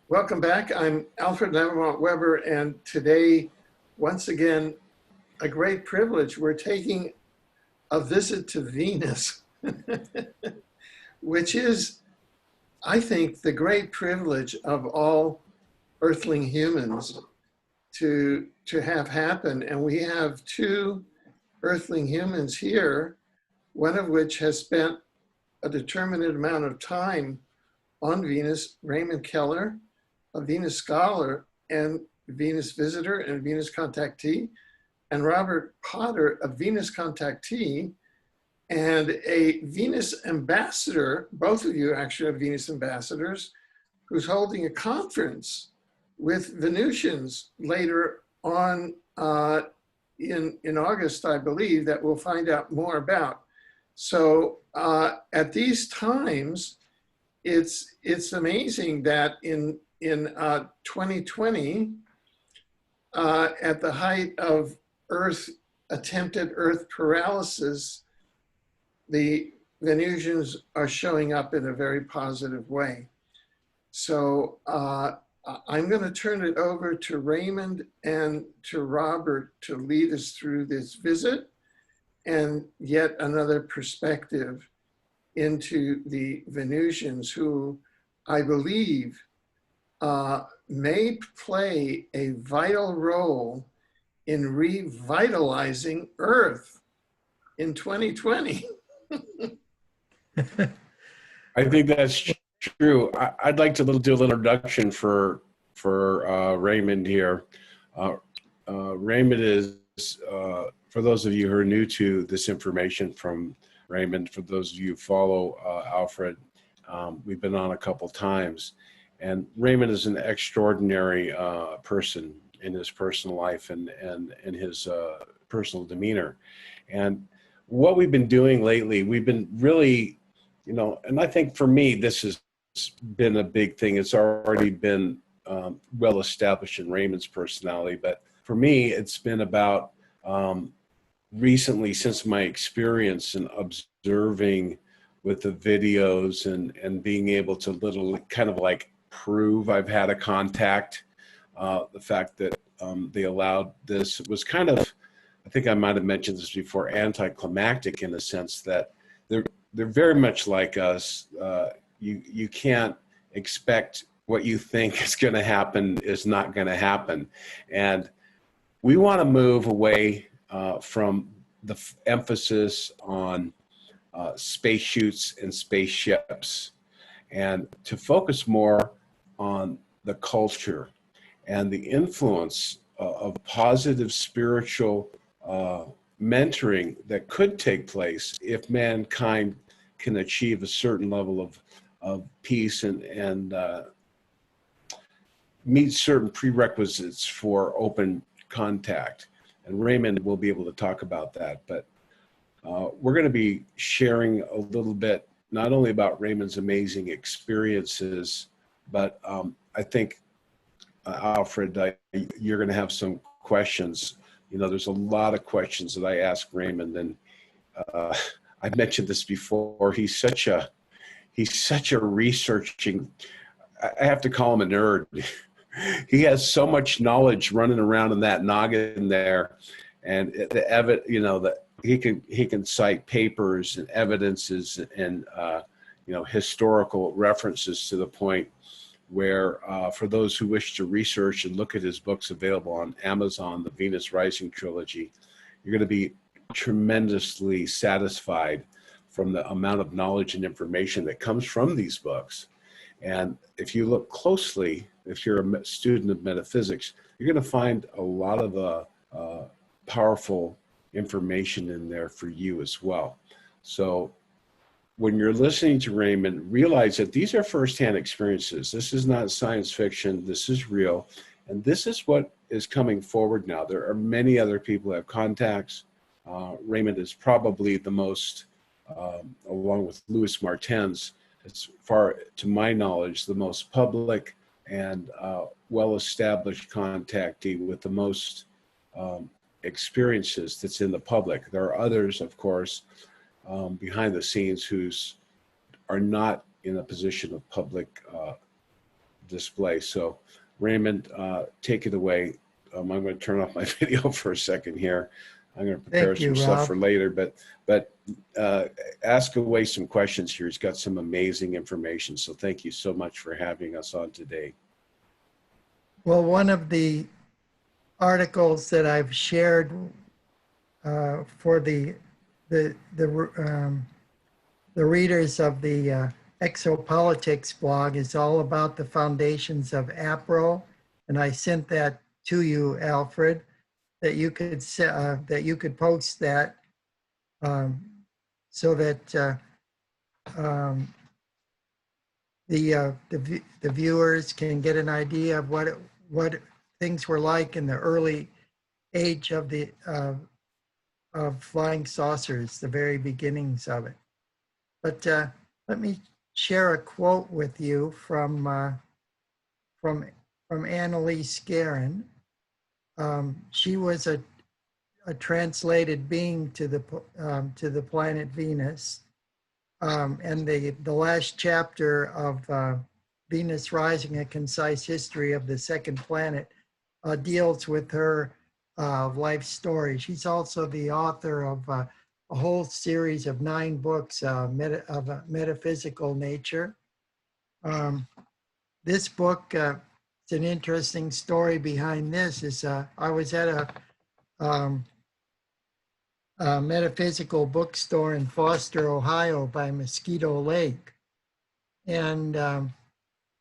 Welcome back. I'm Alfred Lamont Weber, and today, once again, a great privilege. We're taking a visit to Venus, which is, I think, the great privilege of all earthling humans to have happen. And we have two earthling humans here, one of which has spent a determined amount of time on Venus, Raymond Keller, a Venus scholar and Venus visitor and Venus contactee, and Robert Potter, a Venus contactee and a Venus ambassador, both of you actually are Venus ambassadors, who's holding a conference with Venusians later on in August, I believe, that we'll find out more about. So at these times, it's amazing that in 2020, at the height of attempted Earth paralysis, the Venusians are showing up in a very positive way. So I'm going to turn it over to Raymond and to Robert to lead us through this visit and yet another perspective into the Venusians, who I believe may play a vital role in revitalizing Earth in 2020. I think that's true. I'd like to do a little introduction for Raymond here. Raymond is, for those of you who are new to this information from Raymond, for those of you who follow Alfred, we've been on a couple times. And Raymond is an extraordinary person in his personal life and in his personal demeanor. And what we've been doing lately, we've been really, and I think for me, this has been a big thing. It's already been well established in Raymond's personality. But for me, it's been about recently, since my experience in observing with the videos and being able to kind of like prove I've had a contact, the fact that they allowed this was kind of, I think I might have mentioned this before, anticlimactic in the sense that they're very much like us. You can't expect what you think is going to happen is not going to happen. And we want to move away from the emphasis on space shoots and spaceships, and to focus more on the culture and the influence of positive spiritual mentoring that could take place if mankind can achieve a certain level of peace and meet certain prerequisites for open contact. And Raymond will be able to talk about that, but we're going to be sharing a little bit, not only about Raymond's amazing experiences, but I think, Alfred, you're going to have some questions. There's a lot of questions that I ask Raymond, and I've mentioned this before. He's such a researching, I have to call him a nerd. He has so much knowledge running around in that noggin there, and that he can cite papers and evidences and historical references to the point where for those who wish to research and look at his books available on Amazon, the Venus Rising trilogy, you're going to be tremendously satisfied from the amount of knowledge and information that comes from these books. And if you look closely, if you're a student of metaphysics, you're going to find a lot of powerful information in there for you as well. So when you're listening to Raymond, realize that these are firsthand experiences. This is not science fiction. This is real. And this is what is coming forward now. There are many other people who have contacts. Raymond is probably the most, along with Louis Martens, as far to my knowledge, the most public and well-established contactee with the most experiences that's in the public. There are others, of course, behind the scenes are not in a position of public display. So Raymond, take it away. I'm going to turn off my video for a second here. I'm going to prepare Thank you, some stuff Rob. for later, but ask away some questions here. He's got some amazing information. So thank you so much for having us on today. Well, one of the articles that I've shared for the readers of the Exopolitics blog is all about the foundations of APRO, and I sent that to you, Alfred, that you could post that so that the viewers can get an idea of what things were like in the early age of the of flying saucers, the very beginnings of it. But let me share a quote with you from Annalise Guerin. She was a translated being to the planet Venus, and the last chapter of Venus Rising: A Concise History of the Second Planet deals with her life story. She's also the author of a whole series of 9 books of a metaphysical nature. This book, it's an interesting story behind this. I was at a metaphysical bookstore in Foster, Ohio by Mosquito Lake, and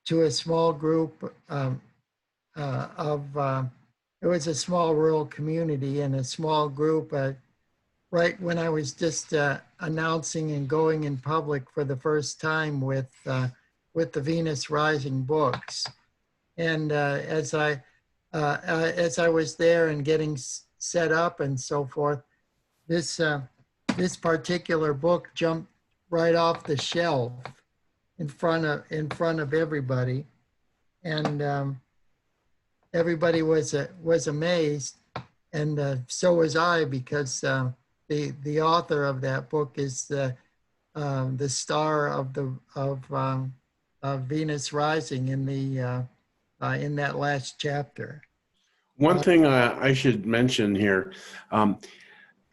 to a small group it was a small rural community, and a small group right when I was just announcing and going in public for the first time with the Venus Rising books. And as I was there and getting set up and so forth, this particular book jumped right off the shelf in front of everybody, and everybody was amazed, and so was I, because the author of that book is the star of Venus Rising in that last chapter. One thing I should mention here,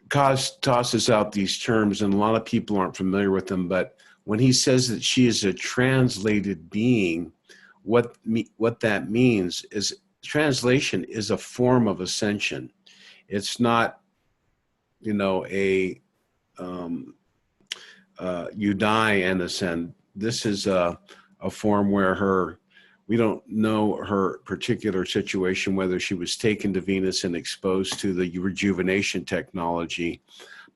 Kaz tosses out these terms, and a lot of people aren't familiar with them, but when he says that she is a translated being, what that means is translation is a form of ascension. It's not, you die and ascend. This is a form where we don't know her particular situation, whether she was taken to Venus and exposed to the rejuvenation technology.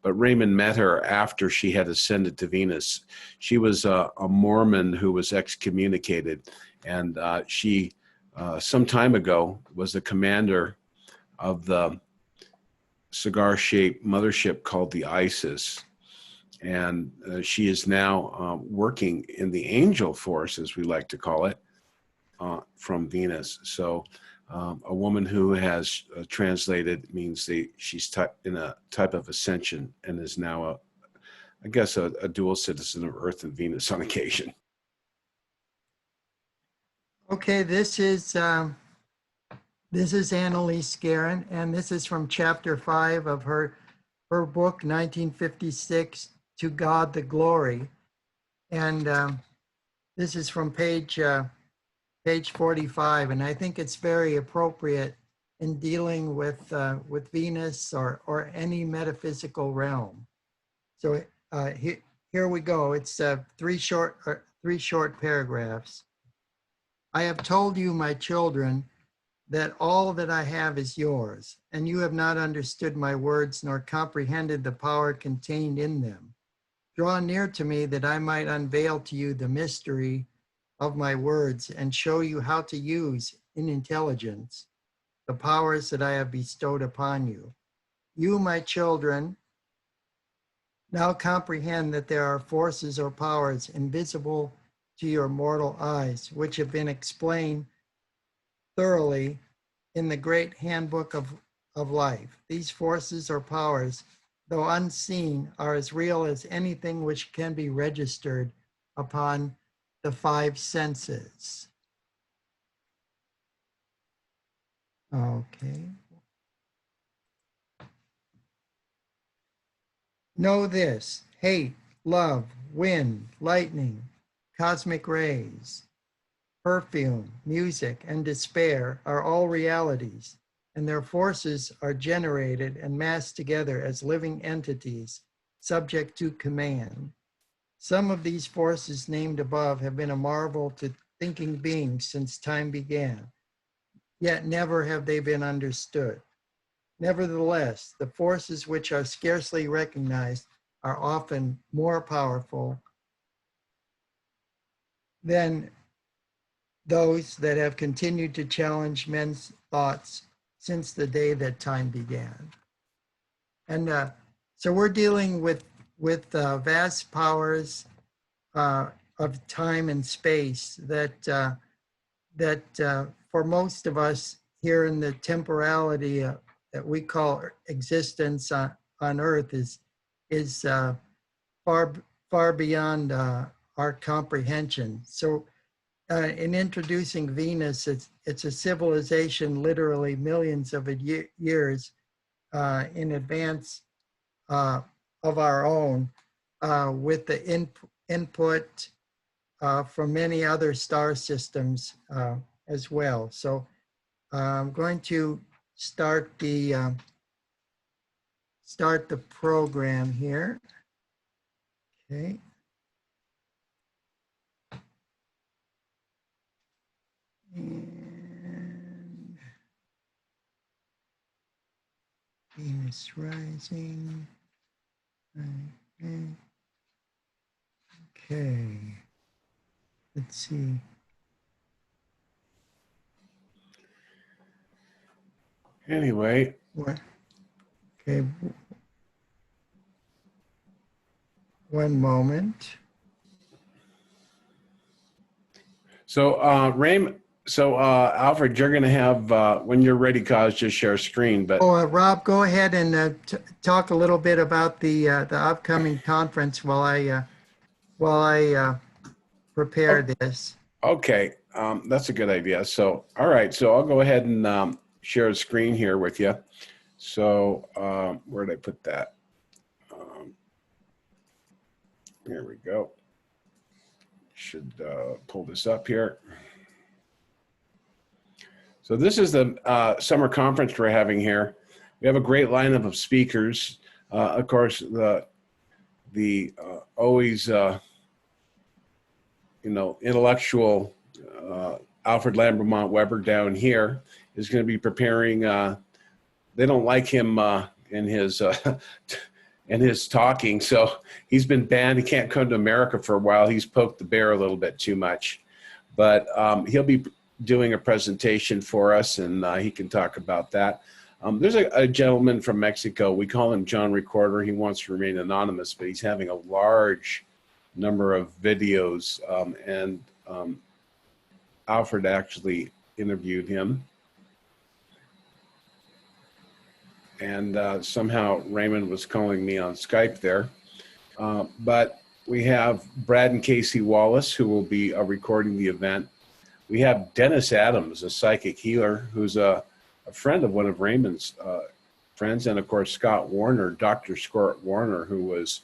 But Raymond met her after she had ascended to Venus. She was a Mormon who was excommunicated, and she, some time ago, was the commander of the cigar-shaped mothership called the Isis. And she is now working in the angel force, as we like to call it, from Venus. So a woman who has translated means she's in a type of ascension and is now, I guess, a dual citizen of Earth and Venus on occasion. Okay, this is Annalise Guerin, and this is from chapter 5 of her book, 1956, To God the Glory. And this is from page 45, and I think it's very appropriate in dealing with Venus or any metaphysical realm. So here we go. It's three short paragraphs. I have told you, my children, that all that I have is yours, and you have not understood my words nor comprehended the power contained in them. Draw near to me that I might unveil to you the mystery of my words and show you how to use in intelligence the powers that I have bestowed upon you. You, my children, now comprehend that there are forces or powers invisible to your mortal eyes, which have been explained thoroughly in the great handbook of life. These forces or powers, though unseen, are as real as anything which can be registered upon the 5 senses. Okay. Know this: hate, love, wind, lightning, cosmic rays, perfume, music, and despair are all realities, and their forces are generated and massed together as living entities subject to command. Some of these forces named above have been a marvel to thinking beings since time began, yet never have they been understood. Nevertheless, the forces which are scarcely recognized are often more powerful than those that have continued to challenge men's thoughts since the day that time began. And so we're dealing with vast powers of time and space that for most of us here in the temporality that we call existence on Earth is far beyond our comprehension. So in introducing Venus, it's a civilization literally millions of years in advance of our own, with the input from many other star systems as well. So I'm going to start the program here. Okay. And Venus rising. Okay. Let's see. Anyway. What? Okay. One moment. So, Alfred, you're going to have, when you're ready, cause just share screen. But Rob, go ahead and talk a little bit about the upcoming conference while I prepare this. Okay, that's a good idea. So, all right, so I'll go ahead and share a screen here with you. So, where did I put that? Here we go. Should pull this up here. So this is the summer conference we're having here. We have a great lineup of speakers. Of course, the always intellectual Alfred Lambermont Weber down here is going to be preparing. They don't like him in his talking, so he's been banned. He can't come to America for a while. He's poked the bear a little bit too much, but he'll be doing a presentation for us, and he can talk about that. There's a gentleman from Mexico. We call him John Recorder. He wants to remain anonymous, but he's having a large number of videos, and Alfred actually interviewed him. And somehow Raymond was calling me on Skype there. But we have Brad and Casey Wallace, who will be recording the event. We have Dennis Adams, a psychic healer, who's a friend of one of Raymond's friends. And of course, Scott Warner, Dr. Scott Warner, who was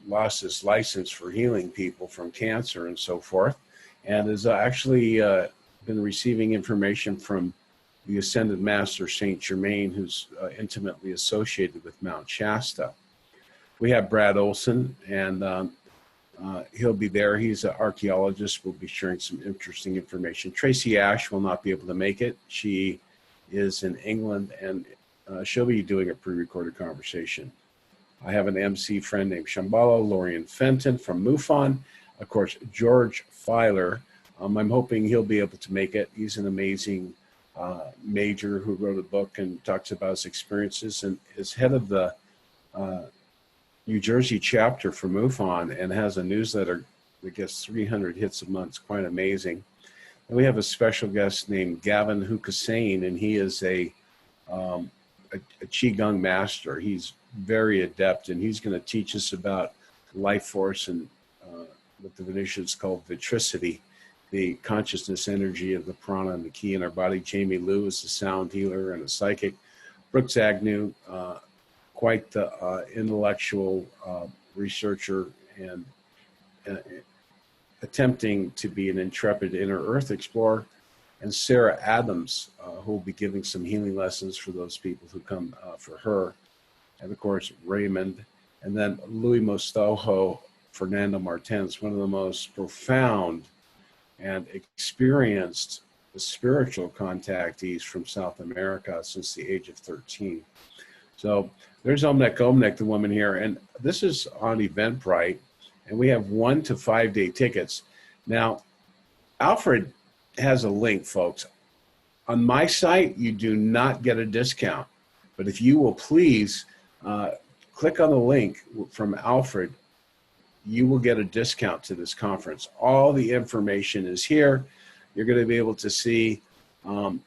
lost his license for healing people from cancer and so forth, and has actually been receiving information from the Ascended Master Saint Germain, who's intimately associated with Mount Shasta. We have Brad Olson, and he'll be there. He's an archaeologist. We'll be sharing some interesting information. Tracy Ash will not be able to make it. She is in England, and she'll be doing a pre-recorded conversation. I have an MC friend named Shambhala, Lorian Fenton from MUFON. Of course, George Filer. I'm hoping he'll be able to make it. He's an amazing major who wrote a book and talks about his experiences, and is head of the New Jersey chapter for MUFON, and has a newsletter that gets 300 hits a month. It's quite amazing. And we have a special guest named Gavin Hukasane, and he is a Qigong master. He's very adept, and he's going to teach us about life force and what the Venusians call vitricity. the consciousness energy of the prana and the ki in our body. Jamie Liu is a sound healer and a psychic. Brooks Agnew, quite the intellectual researcher and attempting to be an intrepid inner earth explorer. And Sarah Adams, who will be giving some healing lessons for those people who come for her. And of course, Raymond. And then Louis Mostojo, Fernando Martens, one of the most profound and experienced spiritual contactees from South America since the age of 13. So there's Omnec, the woman here. And this is on Eventbrite. And we have 1 to 5 day tickets. Now, Alfred has a link, folks. On my site, you do not get a discount. But if you will please click on the link from Alfred, you will get a discount to this conference. All the information is here. You're going to be able to see the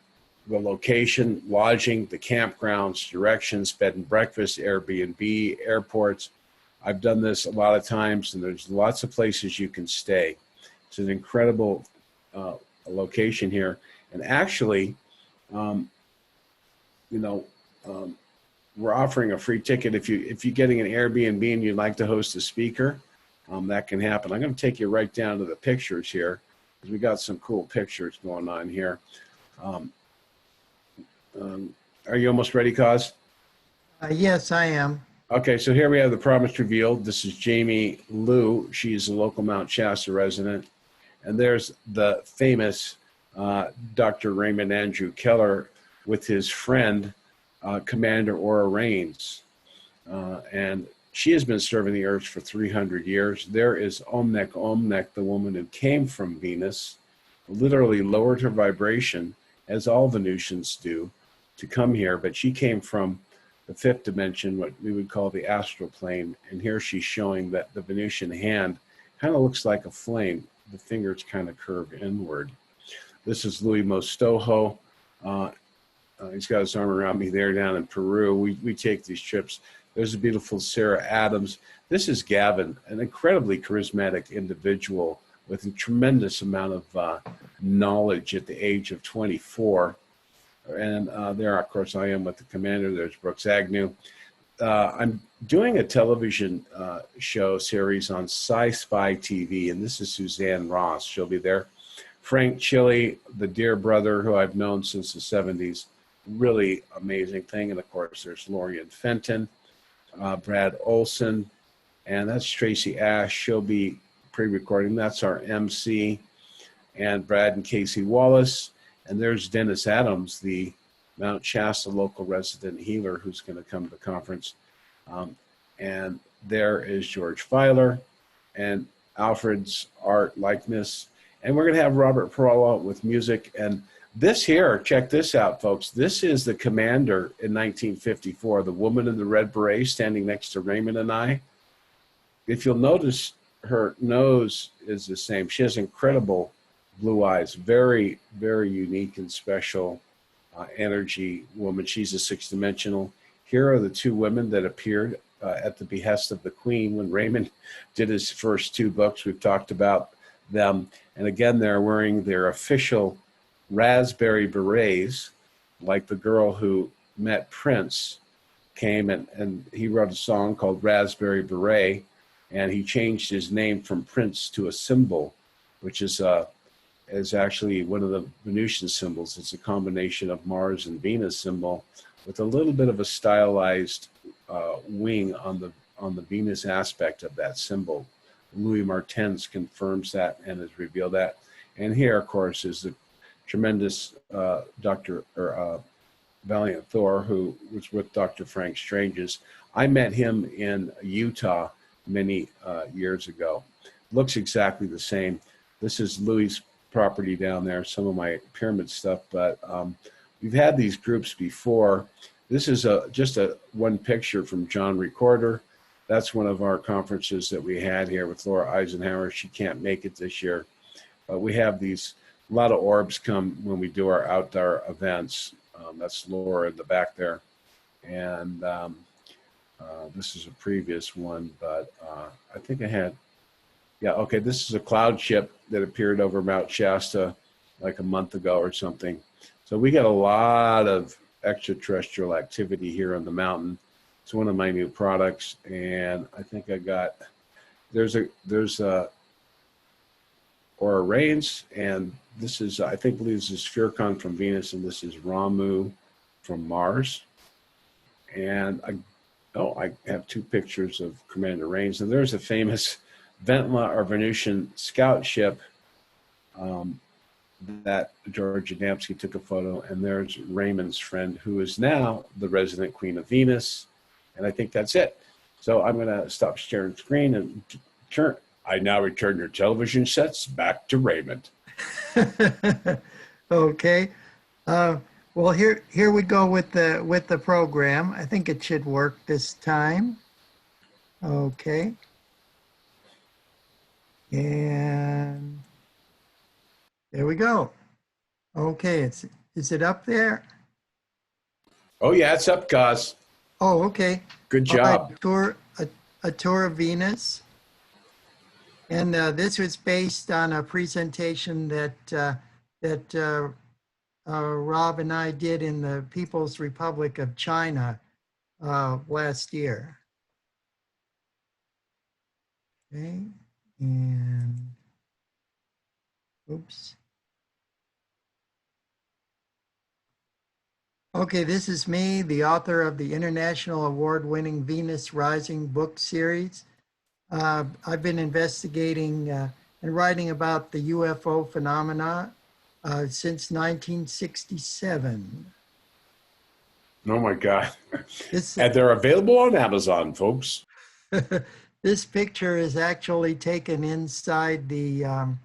location, lodging, the campgrounds, directions, bed and breakfast, Airbnb, airports. I've done this a lot of times, and there's lots of places you can stay. It's an incredible location here. And actually, we're offering a free ticket. If you're getting an Airbnb and you'd like to host a speaker, that can happen. I'm going to take you right down to the pictures here, because we got some cool pictures going on here. Are you almost ready, Cos? Yes, I am. Okay, so here we have the promise revealed. This is Jamie Liu. She's a local Mount Shasta resident. And there's the famous Dr. Raymond Andrew Keller with his friend, Commander Aura Rains. And she has been serving the earth for 300 years. There is Omnec, the woman who came from Venus, literally lowered her vibration, as all Venusians do, to come here. But she came from the 5th dimension, what we would call the astral plane. And here she's showing that the Venusian hand kind of looks like a flame. The fingers kind of curve inward. This is Louis Mostojo. He's got his arm around me there down in Peru. We take these trips. There's a beautiful Sarah Adams. This is Gavin, an incredibly charismatic individual with a tremendous amount of knowledge at the age of 24. And there, of course, I am with the commander. There's Brooks Agnew. I'm doing a television show series on Sci-Fi TV, and this is Suzanne Ross. She'll be there. Frank Chili, the dear brother who I've known since the 70s. Really amazing thing. And, of course, there's Lorian Fenton, Brad Olson, and that's Tracy Ash. She'll be pre-recording. That's our MC. And Brad and Casey Wallace. And there's Dennis Adams, the Mount Shasta local resident healer who's going to come to the conference. And there is George Filer and Alfred's art likeness. And we're going to have Robert Perola with music. And this here, check this out, folks. This is the commander in 1954, the woman in the red beret standing next to Raymond and I. If you'll notice, her nose is the same. She has incredible blue eyes, very, very unique and special energy woman. She's a 6th-dimensional. Here are the 2 women that appeared at the behest of the Queen when Raymond did his first 2 books. We've talked about them. And again, they're wearing their official raspberry berets, like the girl who met Prince came and he wrote a song called Raspberry Beret, and he changed his name from Prince to a symbol, which is actually one of the Venusian symbols. It's a combination of Mars and Venus symbol with a little bit of a stylized wing on the Venus aspect of that symbol. Louis Martens confirms that and has revealed that. And here, of course, is the tremendous Valiant Thor, who was with Dr. Frank Strange's. I met him in Utah many years ago. Looks exactly the same. This is Louis' property down there, some of my pyramid stuff, but we've had these groups before. This is just one picture from John Recorder. That's one of our conferences that we had here with Laura Eisenhower. She can't make it this year, but we have a lot of orbs come when we do our outdoor events. That's Laura in the back there. And this is a previous one, but I think I had Yeah, okay, this is a cloud ship that appeared over Mount Shasta like a month ago or something. So we got a lot of extraterrestrial activity here on the mountain. It's one of my new products, and I think I got, there's Aura Rains, and this is, I think, this is Sphericon from Venus, and this is Ramu from Mars. And I have two pictures of Commander Rains, and there's a famous Ventla or Venusian scout ship that George Adamski took a photo, and there's Raymond's friend, who is now the resident queen of Venus, and I think that's it. So I'm going to stop sharing screen and turn. I now return your television sets back to Raymond. Okay. Well, here we go with the program. I think it should work this time. Okay. And there we go. Okay, is it up there? Oh yeah, it's up, Cos. Oh, okay. Good job. A tour of Venus. And this was based on a presentation that Rob and I did in the People's Republic of China last year. Okay, and oops. Okay, this is me, the author of the international award-winning Venus Rising book series. I've been investigating and writing about the UFO phenomena since 1967. Oh my God. And they're available on Amazon, folks. This picture is actually taken inside the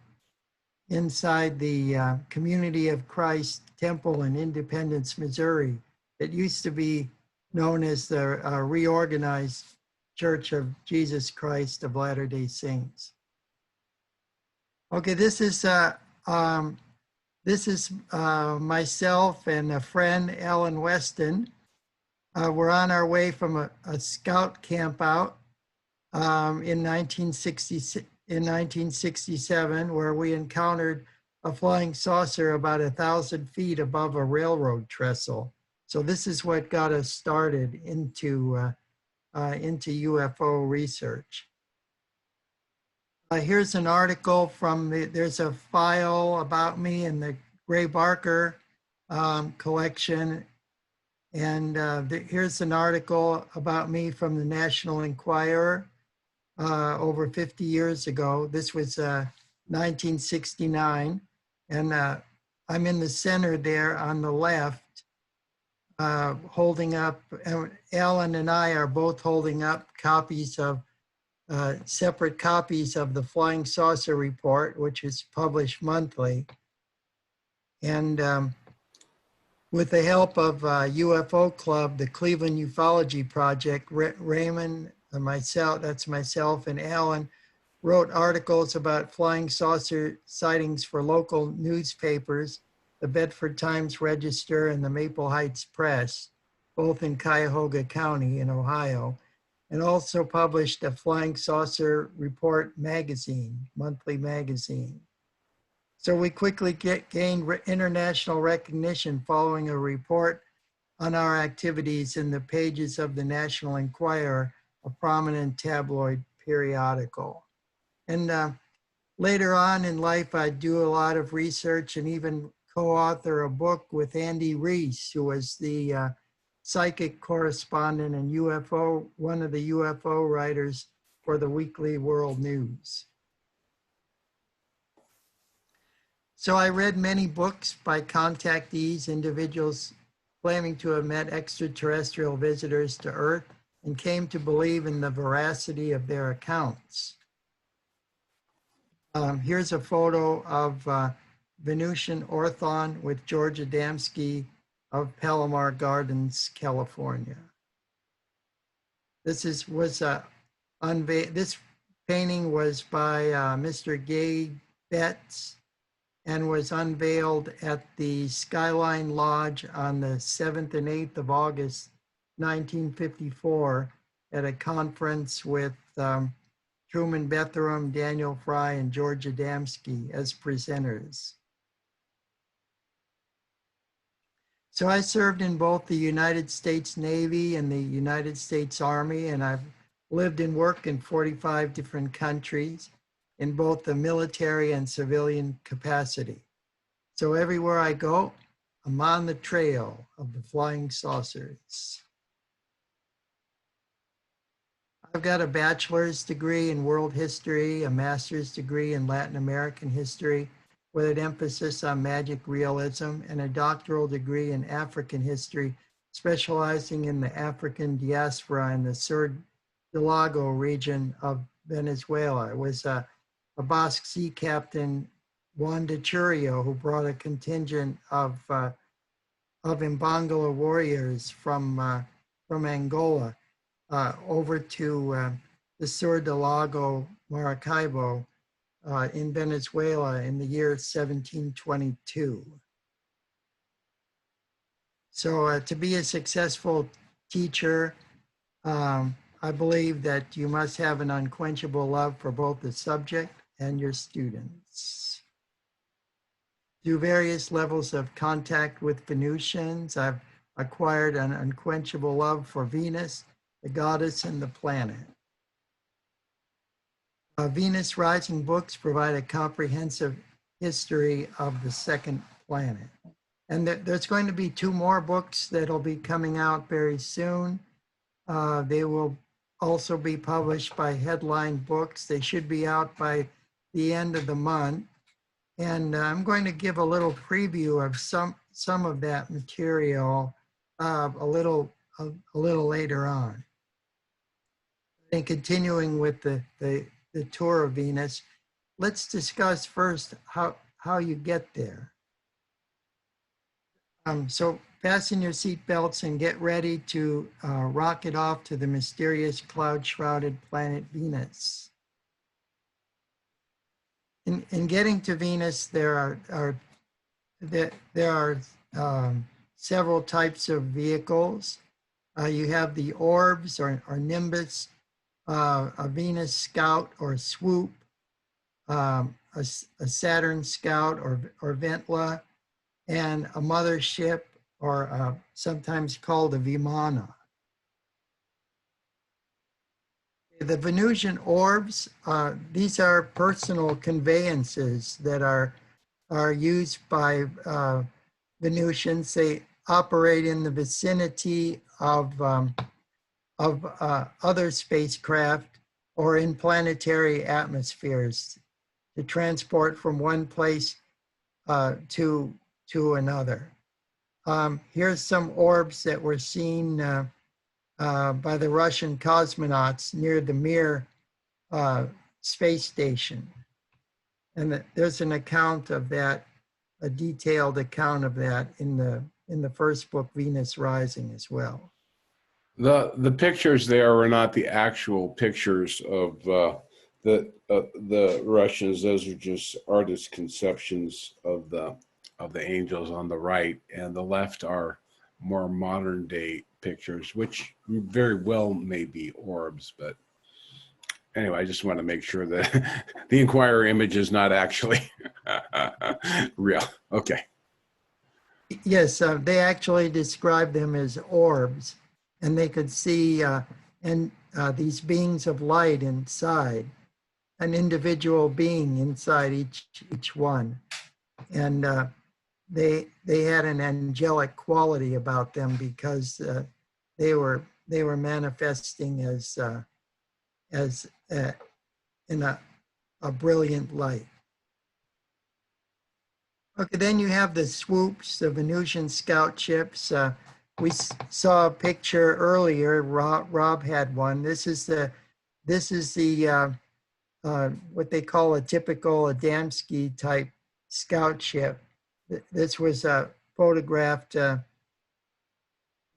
Community of Christ Temple in Independence, Missouri. It used to be known as the Reorganized Church of Jesus Christ of Latter-day Saints. Okay, this is myself and a friend, Alan Weston. We're on our way from a scout camp out in 1967, where we encountered a flying saucer about 1,000 feet above a railroad trestle. So this is what got us started into UFO research. Here's an article from there's a file about me in the Gray Barker collection. And here's an article about me from the National Enquirer over 50 years ago. This was 1969. And I'm in the center there on the left, holding up, Alan and I are both holding up copies of, separate copies of the Flying Saucer Report, which is published monthly. And with the help of UFO Club, the Cleveland Ufology Project, Raymond, myself, that's myself and Alan, wrote articles about flying saucer sightings for local newspapers, the Bedford Times Register and the Maple Heights Press, both in Cuyahoga County in Ohio, and also published a Flying Saucer Report magazine, monthly magazine. So we quickly gained international recognition following a report on our activities in the pages of the National Enquirer, a prominent tabloid periodical. And later on in life, I do a lot of research and even co-author a book with Andy Reese, who was the psychic correspondent and one of the UFO writers for the Weekly World News. So I read many books by contactees, individuals claiming to have met extraterrestrial visitors to Earth, and came to believe in the veracity of their accounts. Here's a photo of Venusian Orthon with George Adamski of Palomar Gardens, California. This painting was by Mr. Gay Betts and was unveiled at the Skyline Lodge on the 7th and 8th of August, 1954, at a conference with Truman Bethurum, Daniel Fry, and George Adamski as presenters. So I served in both the United States Navy and the United States Army, and I've lived and worked in 45 different countries in both the military and civilian capacity. So everywhere I go, I'm on the trail of the flying saucers. I've got a bachelor's degree in world history, a master's degree in Latin American history with an emphasis on magic realism, and a doctoral degree in African history, specializing in the African diaspora in the Sur del Lago region of Venezuela. It was a Basque sea captain, Juan de Churio, who brought a contingent of Mbangala warriors from Angola over to the Sur del Lago Maracaibo in Venezuela in the year 1722. So to be a successful teacher, I believe that you must have an unquenchable love for both the subject and your students. Through various levels of contact with Venusians, I've acquired an unquenchable love for Venus, the goddess, and the planet. Venus Rising books provide a comprehensive history of the second planet. And there's going to be 2 more books that'll be coming out very soon. They will also be published by Headline Books. They should be out by the end of the month. And I'm going to give a little preview of some of that material a little later on. And continuing with the tour of Venus, let's discuss first how you get there. So fasten your seatbelts and get ready to rocket off to the mysterious cloud-shrouded planet Venus. In getting to Venus, there are several types of vehicles. You have the orbs or nimbus, a Venus scout or swoop, a Saturn scout or Ventla, and a mothership, or sometimes called a Vimana. The Venusian orbs, these are personal conveyances that are used by Venusians. They operate in the vicinity of other spacecraft or in planetary atmospheres to transport from one place to another. Here's some orbs that were seen by the Russian cosmonauts near the Mir space station. And there's an account of that, a detailed account of that in the first book, Venus Rising, as well. The pictures there are not the actual pictures of the Russians. Those are just artist conceptions of the angels on the right, and the left are more modern day pictures, which very well may be orbs. But anyway, I just want to make sure that the Inquirer image is not actually real. Okay. Yes, they actually describe them as orbs, and they could see these beings of light inside, an individual being inside each one. And they had an angelic quality about them because they were manifesting as in a brilliant light. Okay, then you have the swoops, the Venusian scout ships. We saw a picture earlier. Rob had one. This is the what they call a typical Adamski type scout ship. This was photographed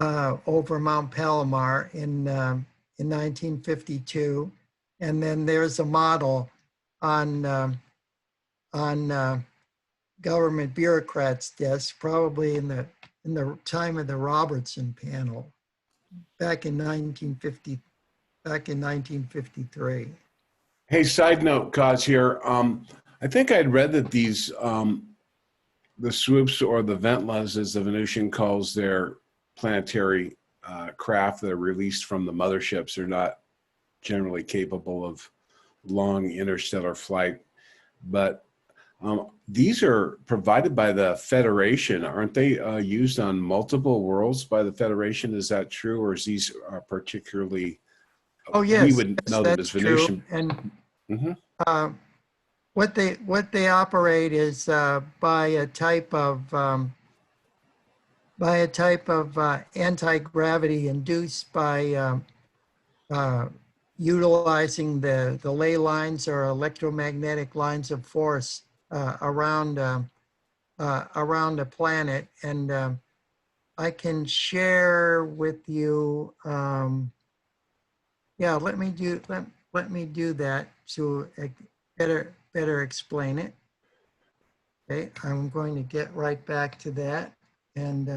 over Mount Palomar in 1952, and then there's a model on government bureaucrats' desks, probably in the time of the Robertson panel, back in 1953. Hey, side note, Kaz here. I think I'd read that these, the swoops or the ventlas, as the Venusian calls their planetary craft that are released from the motherships, are not generally capable of long interstellar flight. But these are provided by the Federation. Aren't they used on multiple worlds by the Federation? Is that true? Or is these particularly, Oh, we yes, would yes, know them as that's true. Venusian? And Hmm. uh, what they operate is by a type of anti-gravity induced by utilizing the ley lines or electromagnetic lines of force around a planet. And I can share with you. Yeah, let me do that to better explain it. Okay, I'm going to get right back to that. And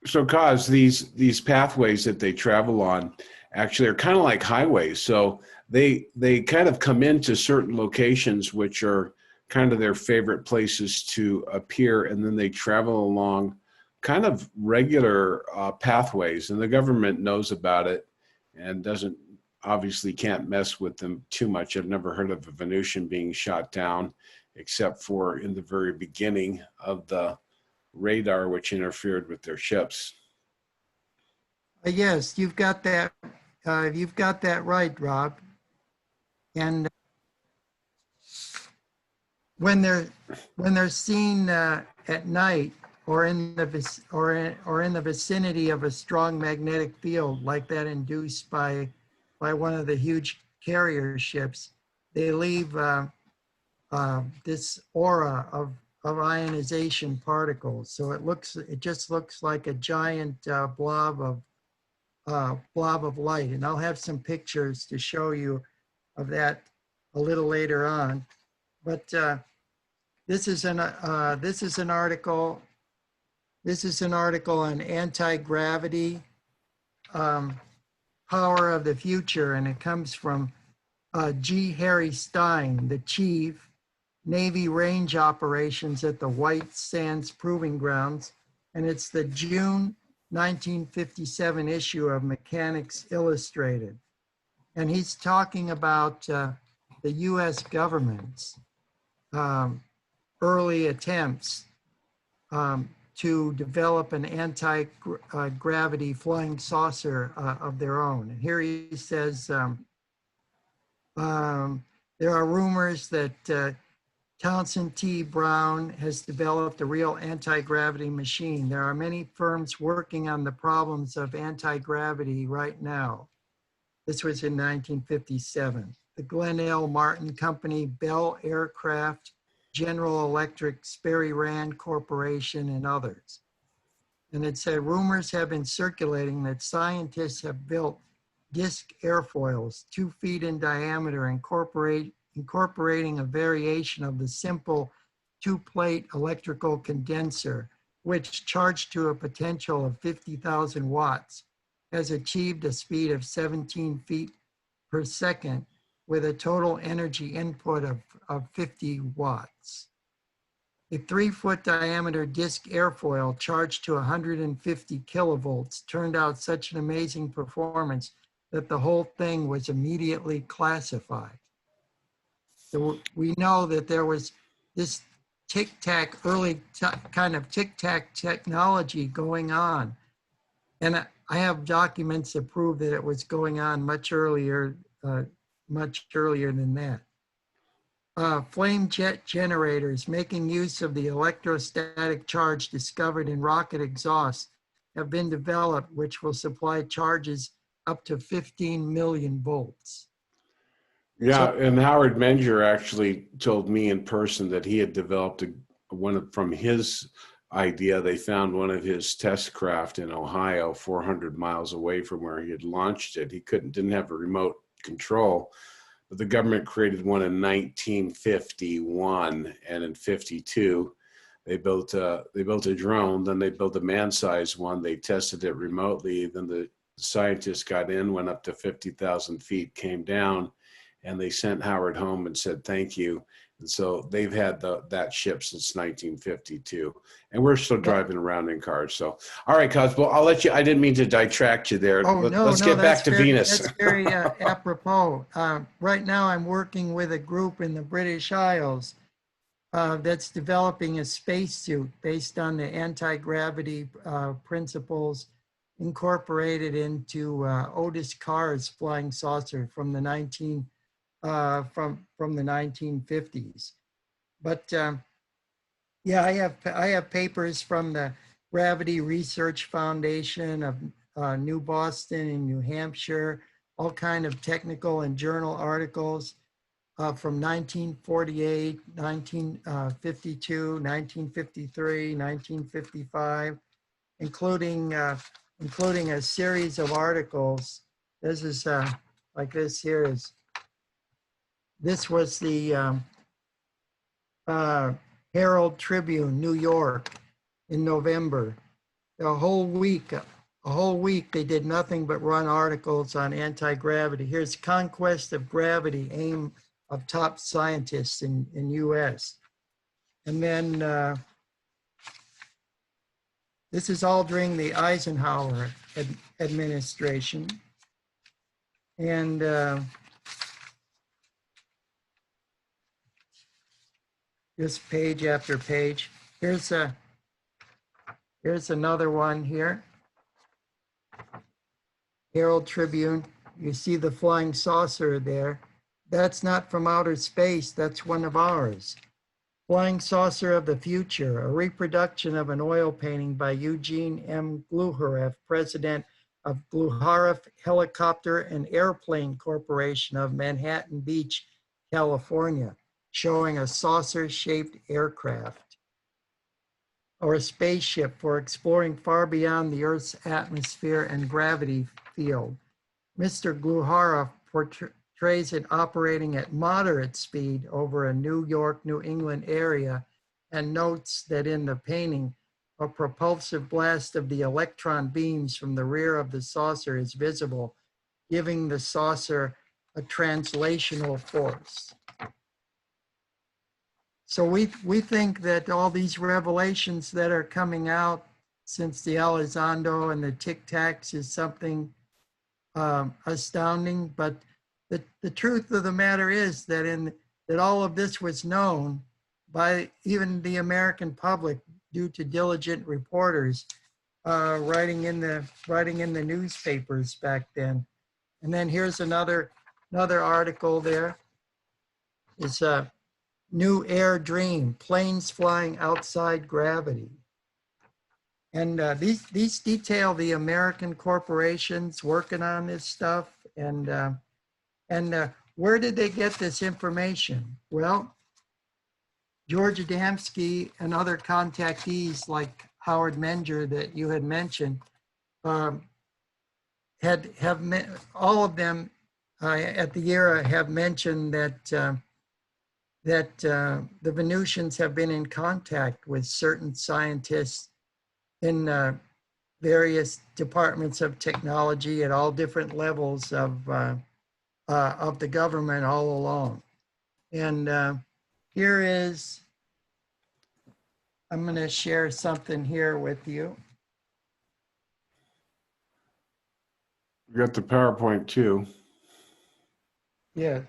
So, Kaz, these pathways that they travel on actually are kind of like highways. So they kind of come into certain locations, which are kind of their favorite places to appear, and then they travel along kind of regular pathways, and the government knows about it and doesn't obviously can't mess with them too much. I've never heard of a Venusian being shot down, except for in the very beginning of the radar, which interfered with their ships. yes, you've got that. You've got that right, Rob. And when they're seen at night or in the vicinity of a strong magnetic field like that induced by one of the huge carrier ships, they leave this aura of ionization particles. So it just looks like a giant blob of light. And I'll have some pictures to show you of that a little later on. But this is an article. This is an article on anti-gravity power of the future, and it comes from G. Harry Stein, the chief, Navy range operations at the White Sands Proving Grounds, and it's the June 1957 issue of Mechanics Illustrated. And he's talking about the US government's early attempts to develop an anti-gravity flying saucer of their own. And here he says, there are rumors that Townsend T. Brown has developed a real anti-gravity machine. There are many firms working on the problems of anti-gravity right now. This was in 1957. The Glenn L. Martin Company, Bell Aircraft, General Electric, Sperry Rand Corporation, and others. And it said, rumors have been circulating that scientists have built disc airfoils 2 feet in diameter, incorporating a variation of the simple 2-plate electrical condenser, which, charged to a potential of 50,000 watts, has achieved a speed of 17 feet per second with a total energy input of 50 watts. A 3-foot diameter disc airfoil charged to 150 kilovolts turned out such an amazing performance that the whole thing was immediately classified. So we know that there was this early kind of tic-tac technology going on. And I have documents that prove that it was going on much earlier than that. Flame jet generators making use of the electrostatic charge discovered in rocket exhaust have been developed, which will supply charges up to 15 million volts. Yeah, and Howard Menger actually told me in person that he had developed from his idea. They found one of his test craft in Ohio, 400 miles away from where he had launched it. He didn't have a remote control, but the government created one in 1951, and in 52 they built a drone. Then they built a man-sized one. They tested it remotely. Then the scientists got in, went up to 50,000 feet, came down, and they sent Howard home and said thank you. And so they've had that ship since 1952, and we're still driving around in cars. So, all right, Cosmo, I'll let you. I didn't mean to detract you there. Oh, no, Let's no, get back that's to very, Venus. that's very apropos. Right now, I'm working with a group in the British Isles that's developing a spacesuit based on the anti-gravity principles incorporated into Otis Carr's flying saucer from the 1950s. But yeah, I have papers from the Gravity Research Foundation of New Boston and New Hampshire, all kind of technical and journal articles from 1948, 1952, 1953, 1955, including a series of articles. This is like this here is. This was the Herald Tribune, New York, in November. A whole week they did nothing but run articles on anti-gravity. Here's Conquest of Gravity, aim of top scientists in US. And then this is all during the Eisenhower administration. And just page after page. Here's another one here. Herald Tribune. You see the flying saucer there. That's not from outer space. That's one of ours. Flying Saucer of the Future, a reproduction of an oil painting by Eugene M. Gluharef, president of Gluharef Helicopter and Airplane Corporation of Manhattan Beach, California, showing a saucer-shaped aircraft or a spaceship for exploring far beyond the Earth's atmosphere and gravity field. Mr. Gluharef portrays it operating at moderate speed over a New York, New England area, and notes that in the painting, a propulsive blast of the electron beams from the rear of the saucer is visible, giving the saucer a translational force. So we think that all these revelations that are coming out since the Elizondo and the Tic Tacs is something astounding, but the truth of the matter is that that all of this was known by even the American public due to diligent reporters writing in the newspapers back then. And then here's another article there. It's a New Air Dream, planes flying outside gravity. And these detail the American corporations working on this stuff. And where did they get this information? Well, George Adamski and other contactees like Howard Menger that you had mentioned all of them at the era have mentioned that the Venusians have been in contact with certain scientists in various departments of technology at all different levels of the government all along. And here is, I'm going to share something here with you. You got the PowerPoint too. Yeah.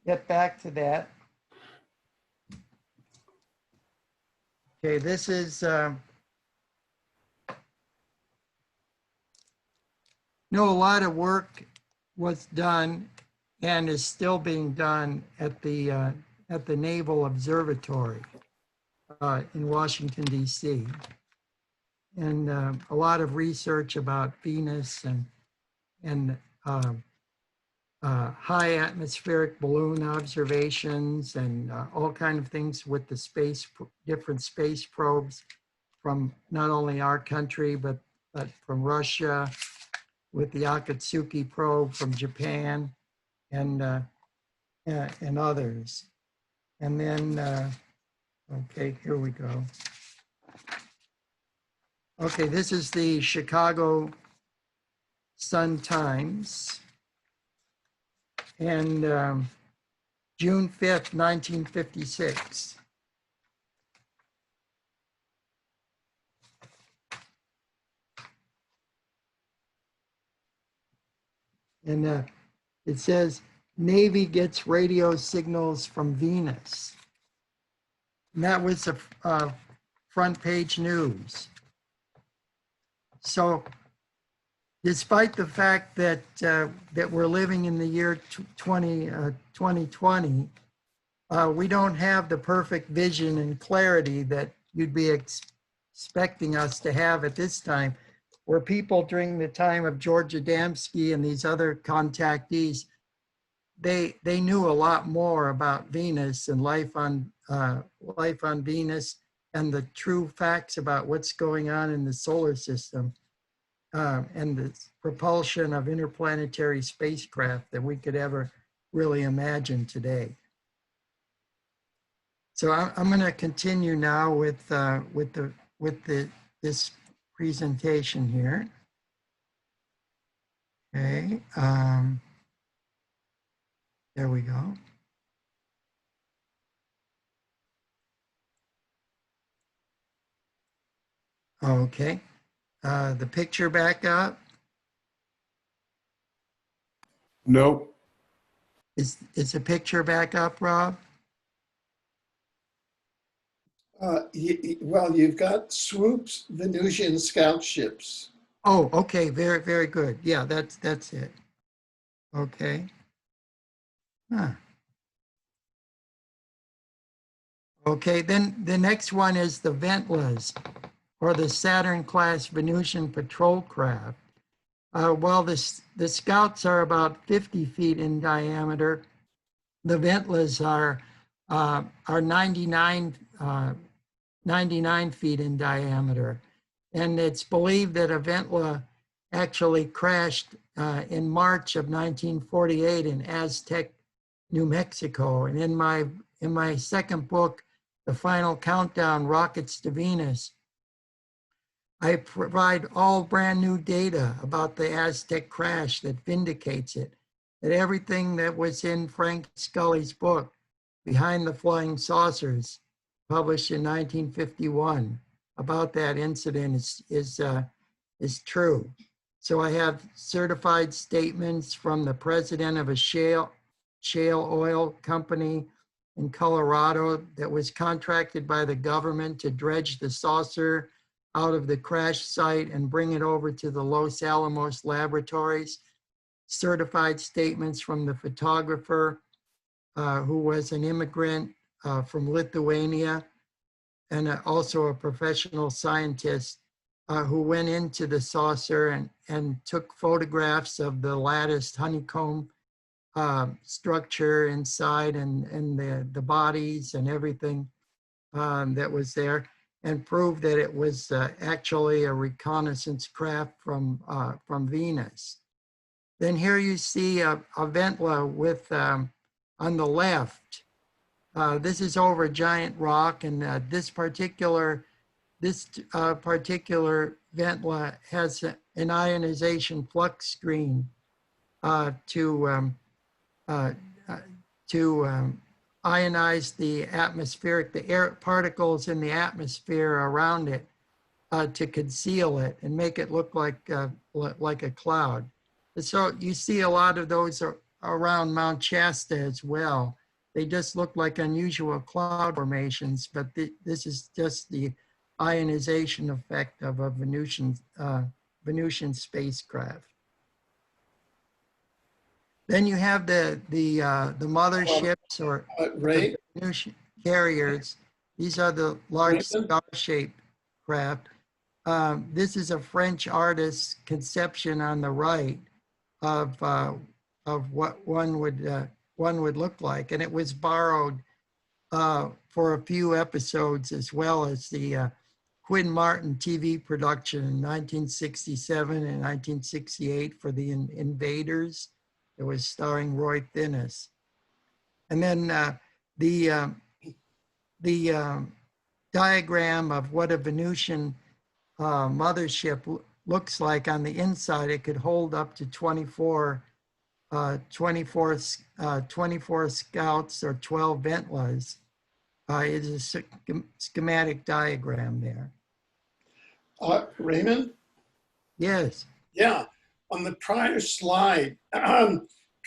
Get back to that. Okay, this is a lot of work was done and is still being done at the Naval Observatory in Washington, D.C. And a lot of research about Venus and high atmospheric balloon observations and all kinds of things with the different space probes from not only our country, but from Russia, with the Akatsuki probe from Japan and others. And then, okay, here we go. Okay, this is the Chicago Sun-Times. and June 5th, 1956. And it says, Navy gets radio signals from Venus. And that was the front page news. So despite the fact that that we're living in the year 2020, we don't have the perfect vision and clarity that you'd be expecting us to have at this time, where people during the time of George Adamski and these other contactees, they knew a lot more about Venus and life on Venus and the true facts about what's going on in the solar system and the propulsion of interplanetary spacecraft that we could ever really imagine today. So I'm going to continue now with this presentation here. Okay, there we go. Okay, the picture back up. Nope. Is the picture back up, Rob? Well, you've got swoops, Venusian scout ships. Oh, okay, very, very good. Yeah, that's it. Okay. Huh. Okay, then the next one is the Ventlas, or the Saturn-class Venusian patrol craft. While the Scouts are about 50 feet in diameter, the Ventlas are 99 feet in diameter. And it's believed that a Ventla actually crashed in March of 1948 in Aztec, New Mexico. And in my second book, The Final Countdown, Rockets to Venus, I provide all brand new data about the Aztec crash that vindicates it, that everything that was in Frank Scully's book, Behind the Flying Saucers, published in 1951, about that incident is true. So I have certified statements from the president of a shale oil company in Colorado that was contracted by the government to dredge the saucer out of the crash site and bring it over to the Los Alamos laboratories. Certified statements from the photographer who was an immigrant from Lithuania, and also a professional scientist who went into the saucer and took photographs of the latticed honeycomb structure inside and the bodies and everything that was there, and proved that it was actually a reconnaissance craft from Venus. Then here you see a Ventla with, on the left, this is over a giant rock, and this particular Ventla has an ionization flux screen to ionize the air particles in the atmosphere around it to conceal it and make it look like a cloud. And so you see a lot of those around Mount Shasta as well. They just look like unusual cloud formations, but this is just the ionization effect of a Venusian spacecraft. Then you have the motherships or Ray? the Venusian carriers. These are the large star-shaped craft. This is a French artist's conception on the right of what one would look like, and it was borrowed for a few episodes, as well as the Quinn Martin TV production in 1967 and 1968 for the Invaders. It was starring Roy Thinnes. And then the diagram of what a Venusian mothership looks like on the inside, it could hold up to 24 24 scouts or 12 Ventlas. It is a schematic diagram there. Raymond? Yes. Yeah, on the prior slide,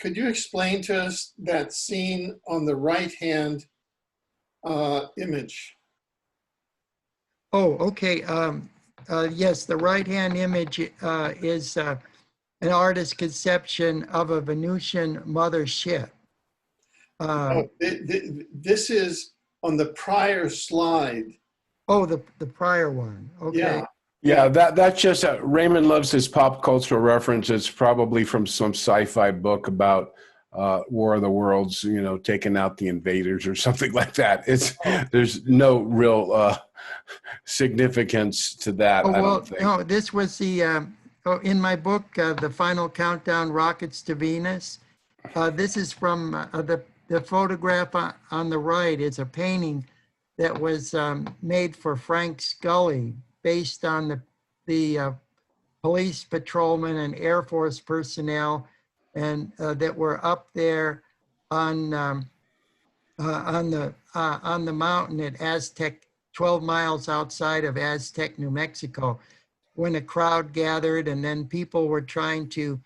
could you explain to us that scene on the right-hand image? Oh, okay. Yes, the right-hand image is an artist's conception of a Venusian mother ship. No, this is on the prior slide. Oh, the prior one. Okay. Yeah. Yeah, that's just Raymond loves his pop cultural references, probably from some sci-fi book about War of the Worlds, you know, taking out the invaders or something like that. There's no real significance to that, Oh, I well, don't think. no, this was the, in my book, The Final Countdown, Rockets to Venus. This is from the photograph on the right is a painting that was made for Frank Scully based on the police patrolmen and Air Force personnel and that were up there on the mountain at Aztec, 12 miles outside of Aztec, New Mexico, when a crowd gathered and then people were trying to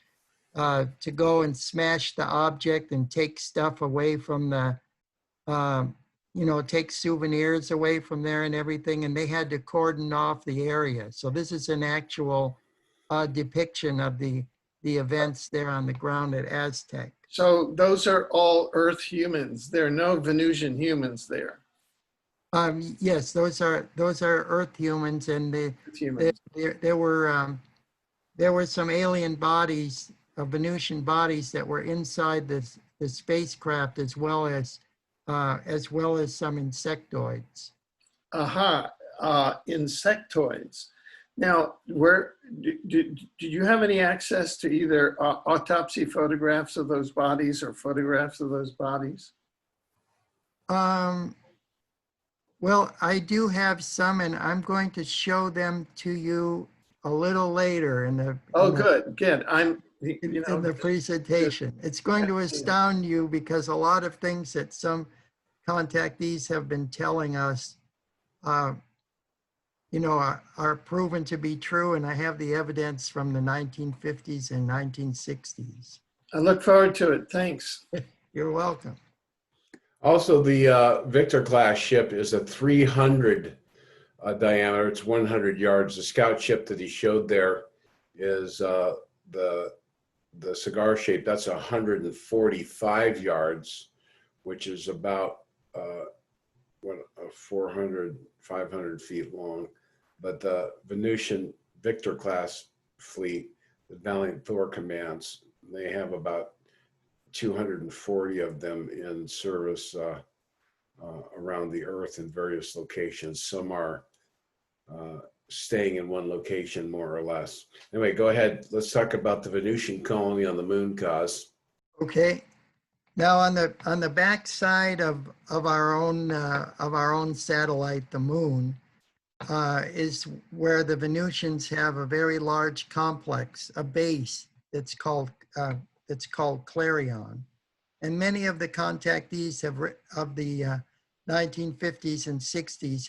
go and smash the object and take stuff away from the, take souvenirs away from there and everything, and they had to cordon off the area. So this is an actual depiction of the events there on the ground at Aztec. So those are all Earth humans. There are no Venusian humans there. Yes, those are Earth humans, and Humans. there were some alien bodies, Venusian bodies that were inside the spacecraft, as well as some insectoids. Aha, insectoids. Now, do you have any access to either autopsy photographs of those bodies or photographs of those bodies? Well, I do have some, and I'm going to show them to you a little later in the. Oh, in the, good. in the presentation. It's going to astound you because a lot of things that some contactees have been telling us, are proven to be true, and I have the evidence from the 1950s and 1960s. I look forward to it. Thanks. You're welcome. Also, the Victor class ship is a 300 diameter. It's 100 yards. The scout ship that he showed there is the cigar shape. That's 145 yards, which is about 400, 500 feet long. But the Venusian Victor class fleet, the Valiant Thor commands, they have about 240 of them in service around the Earth in various locations. Some are staying in one location more or less. Anyway, go ahead. Let's talk about the Venusian colony on the moon, Cos. Okay. Now on the back side of our own satellite, the moon, is where the Venusians have a very large complex, a base that's called Clarion, and many of the contactees of the 1950s and 60s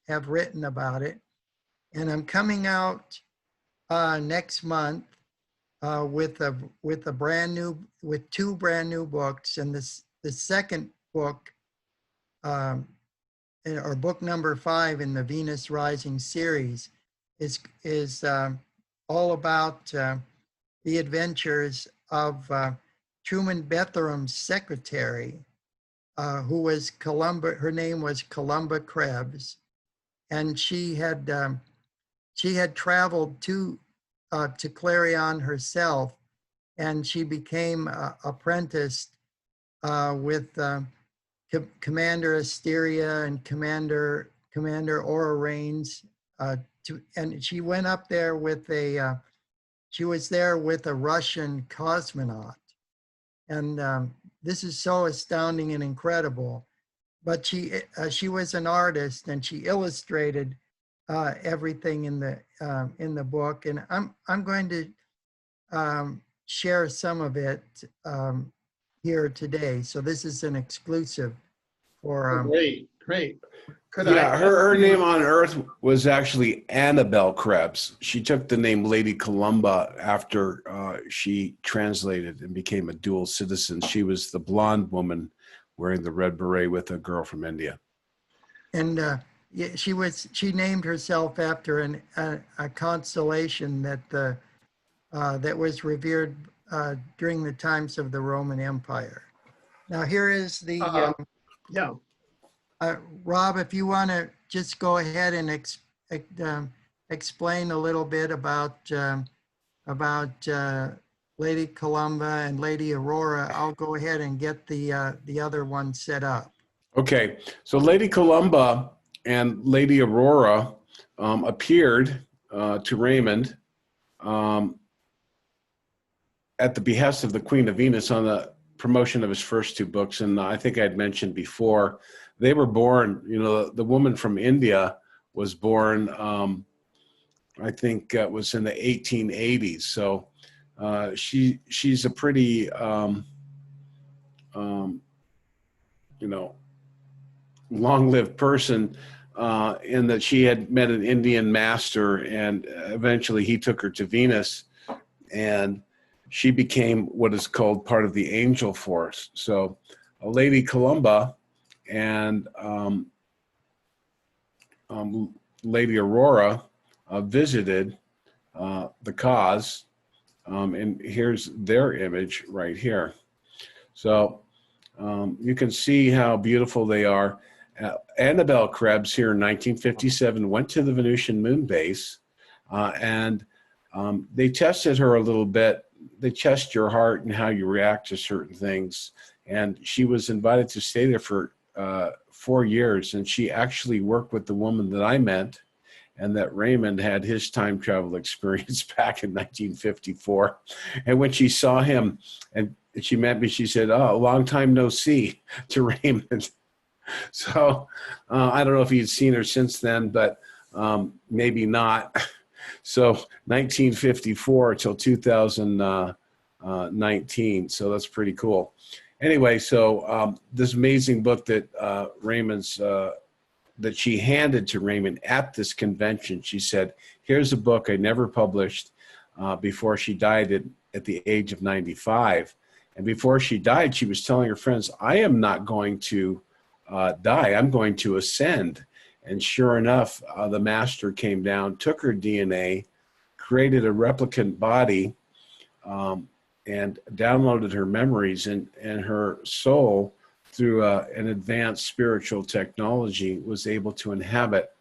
have written about it, and I'm coming out next month with two brand new books, and the second book, or book number 5 in the Venus Rising series, is all about the adventures of Truman Betham's secretary, who was Columba. Her name was Columba Krebs, and she had traveled to Clarion herself, and she became apprenticed with Commander Asteria and Commander Aura Reigns, and she went up there with she was there with a Russian cosmonaut, and this is so astounding and incredible. But she was an artist, and she illustrated everything in the book, and I'm going to share some of it here today. So this is an exclusive for. Great, great. Could Yeah, I? her name on Earth was actually Annabelle Krebs. She took the name Lady Columba after she translated and became a dual citizen. She was the blonde woman wearing the red beret with a girl from India. And yeah, she named herself after a constellation that was revered during the times of the Roman Empire. Now here is the Yeah. Rob, if you want to just go ahead and explain a little bit about Lady Columba and Lady Aurora, I'll go ahead and get the other one set up. Okay, so Lady Columba and Lady Aurora appeared to Raymond at the behest of the Queen of Venus on the promotion of his first two books. And I think I'd mentioned before, they were born, you know, the woman from India was born, I think it was in the 1880s. So she's a pretty, you know, long-lived person in that she had met an Indian master, and eventually he took her to Venus, and she became what is called part of the angel force. So Lady Columba and Lady Aurora visited the cause, and here's their image right here. So you can see how beautiful they are. Annabelle Krebs here in 1957 went to the Venusian moon base, and they tested her a little bit. They test your heart and how you react to certain things. And she was invited to stay there for 4 years. And she actually worked with the woman that I met, and that Raymond had his time travel experience back in 1954. And when she saw him and she met me, she said, "Oh, a long time no see," to Raymond. So I don't know if he'd seen her since then, but maybe not. So 1954 till 2019. So that's pretty cool. Anyway, so this amazing book that Raymond's, that she handed to Raymond at this convention, she said, "Here's a book I never published," before she died at the age of 95. And before she died, she was telling her friends, "I am not going to die. I'm going to ascend." And sure enough, the master came down, took her DNA, created a replicant body, and downloaded her memories, and her soul, through an advanced spiritual technology, was able to inhabit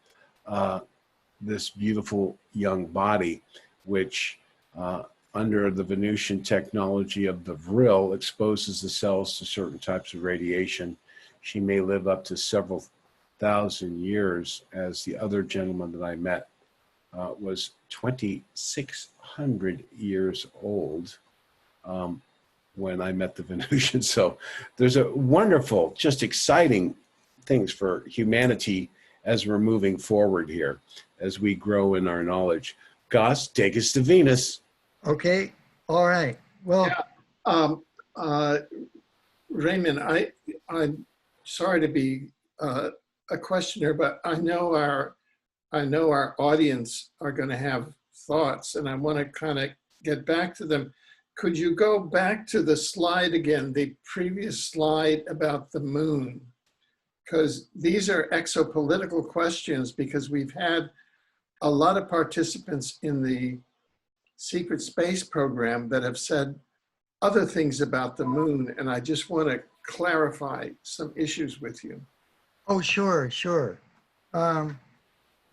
this beautiful young body, which under the Venusian technology of the vril exposes the cells to certain types of radiation. She may live up to several thousand years, as the other gentleman that I met was 2,600 years old when I met the Venusian. So there's a wonderful, just exciting things for humanity as we're moving forward here, as we grow in our knowledge. Goss, take us to Venus. Okay, all right. Well, yeah. Raymond, I'm sorry to be a questioner, but I know our audience are going to have thoughts, and I want to kind of get back to them. Could you go back to the slide again, the previous slide about the moon? Because these are exopolitical questions, because we've had a lot of participants in the secret space program that have said other things about the moon, and I just want to clarify some issues with you. oh, sure.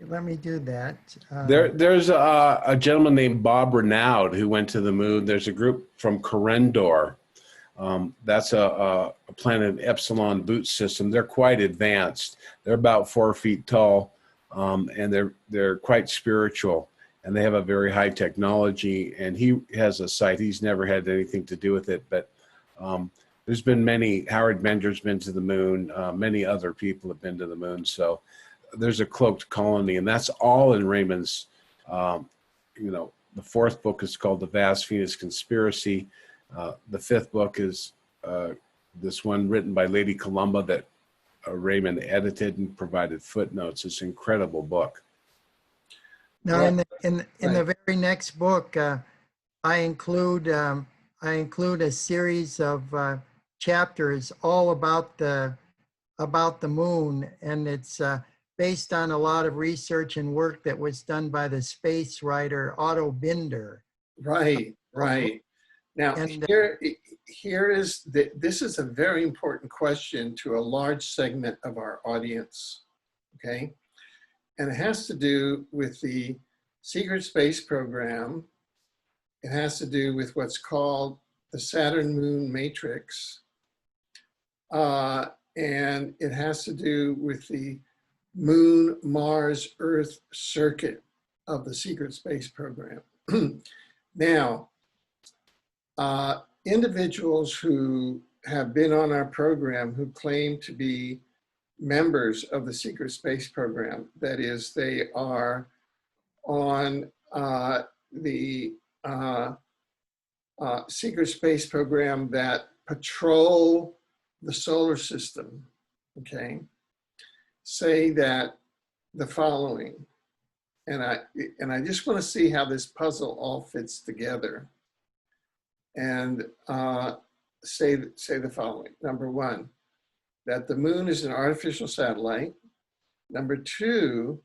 Let me do that. There's a gentleman named Bob Renaud who went to the moon. There's a group from Corendor. That's a planet Epsilon boot system. They're quite advanced. They're about 4 feet tall, and they're quite spiritual, and they have a very high technology. And he has a site. He's never had anything to do with it, but there's been many. Howard Bender's been to the moon. Many other people have been to the moon. So there's a cloaked colony, and that's all in Raymond's, The fourth book is called The Vast Venus Conspiracy. The fifth book is this one written by Lady Columba that Raymond edited and provided footnotes. It's an incredible book. Now, Well, in the very next book, I include a series of chapters all about the moon, and it's based on a lot of research and work that was done by the space writer Otto Binder. right, right. Now, And here is this is a very important question to a large segment of our audience, okay? And it has to do with the secret space program. It has to do with what's called the Saturn Moon Matrix. And it has to do with the Moon, Mars, Earth circuit of the secret space program. Now, individuals who have been on our program who claim to be members of the secret space program, that is, they are on the secret space program that patrol the solar system, okay, say that the following, and I just want to see how this puzzle all fits together, and say the following. Number one, that the moon is an artificial satellite. Number two,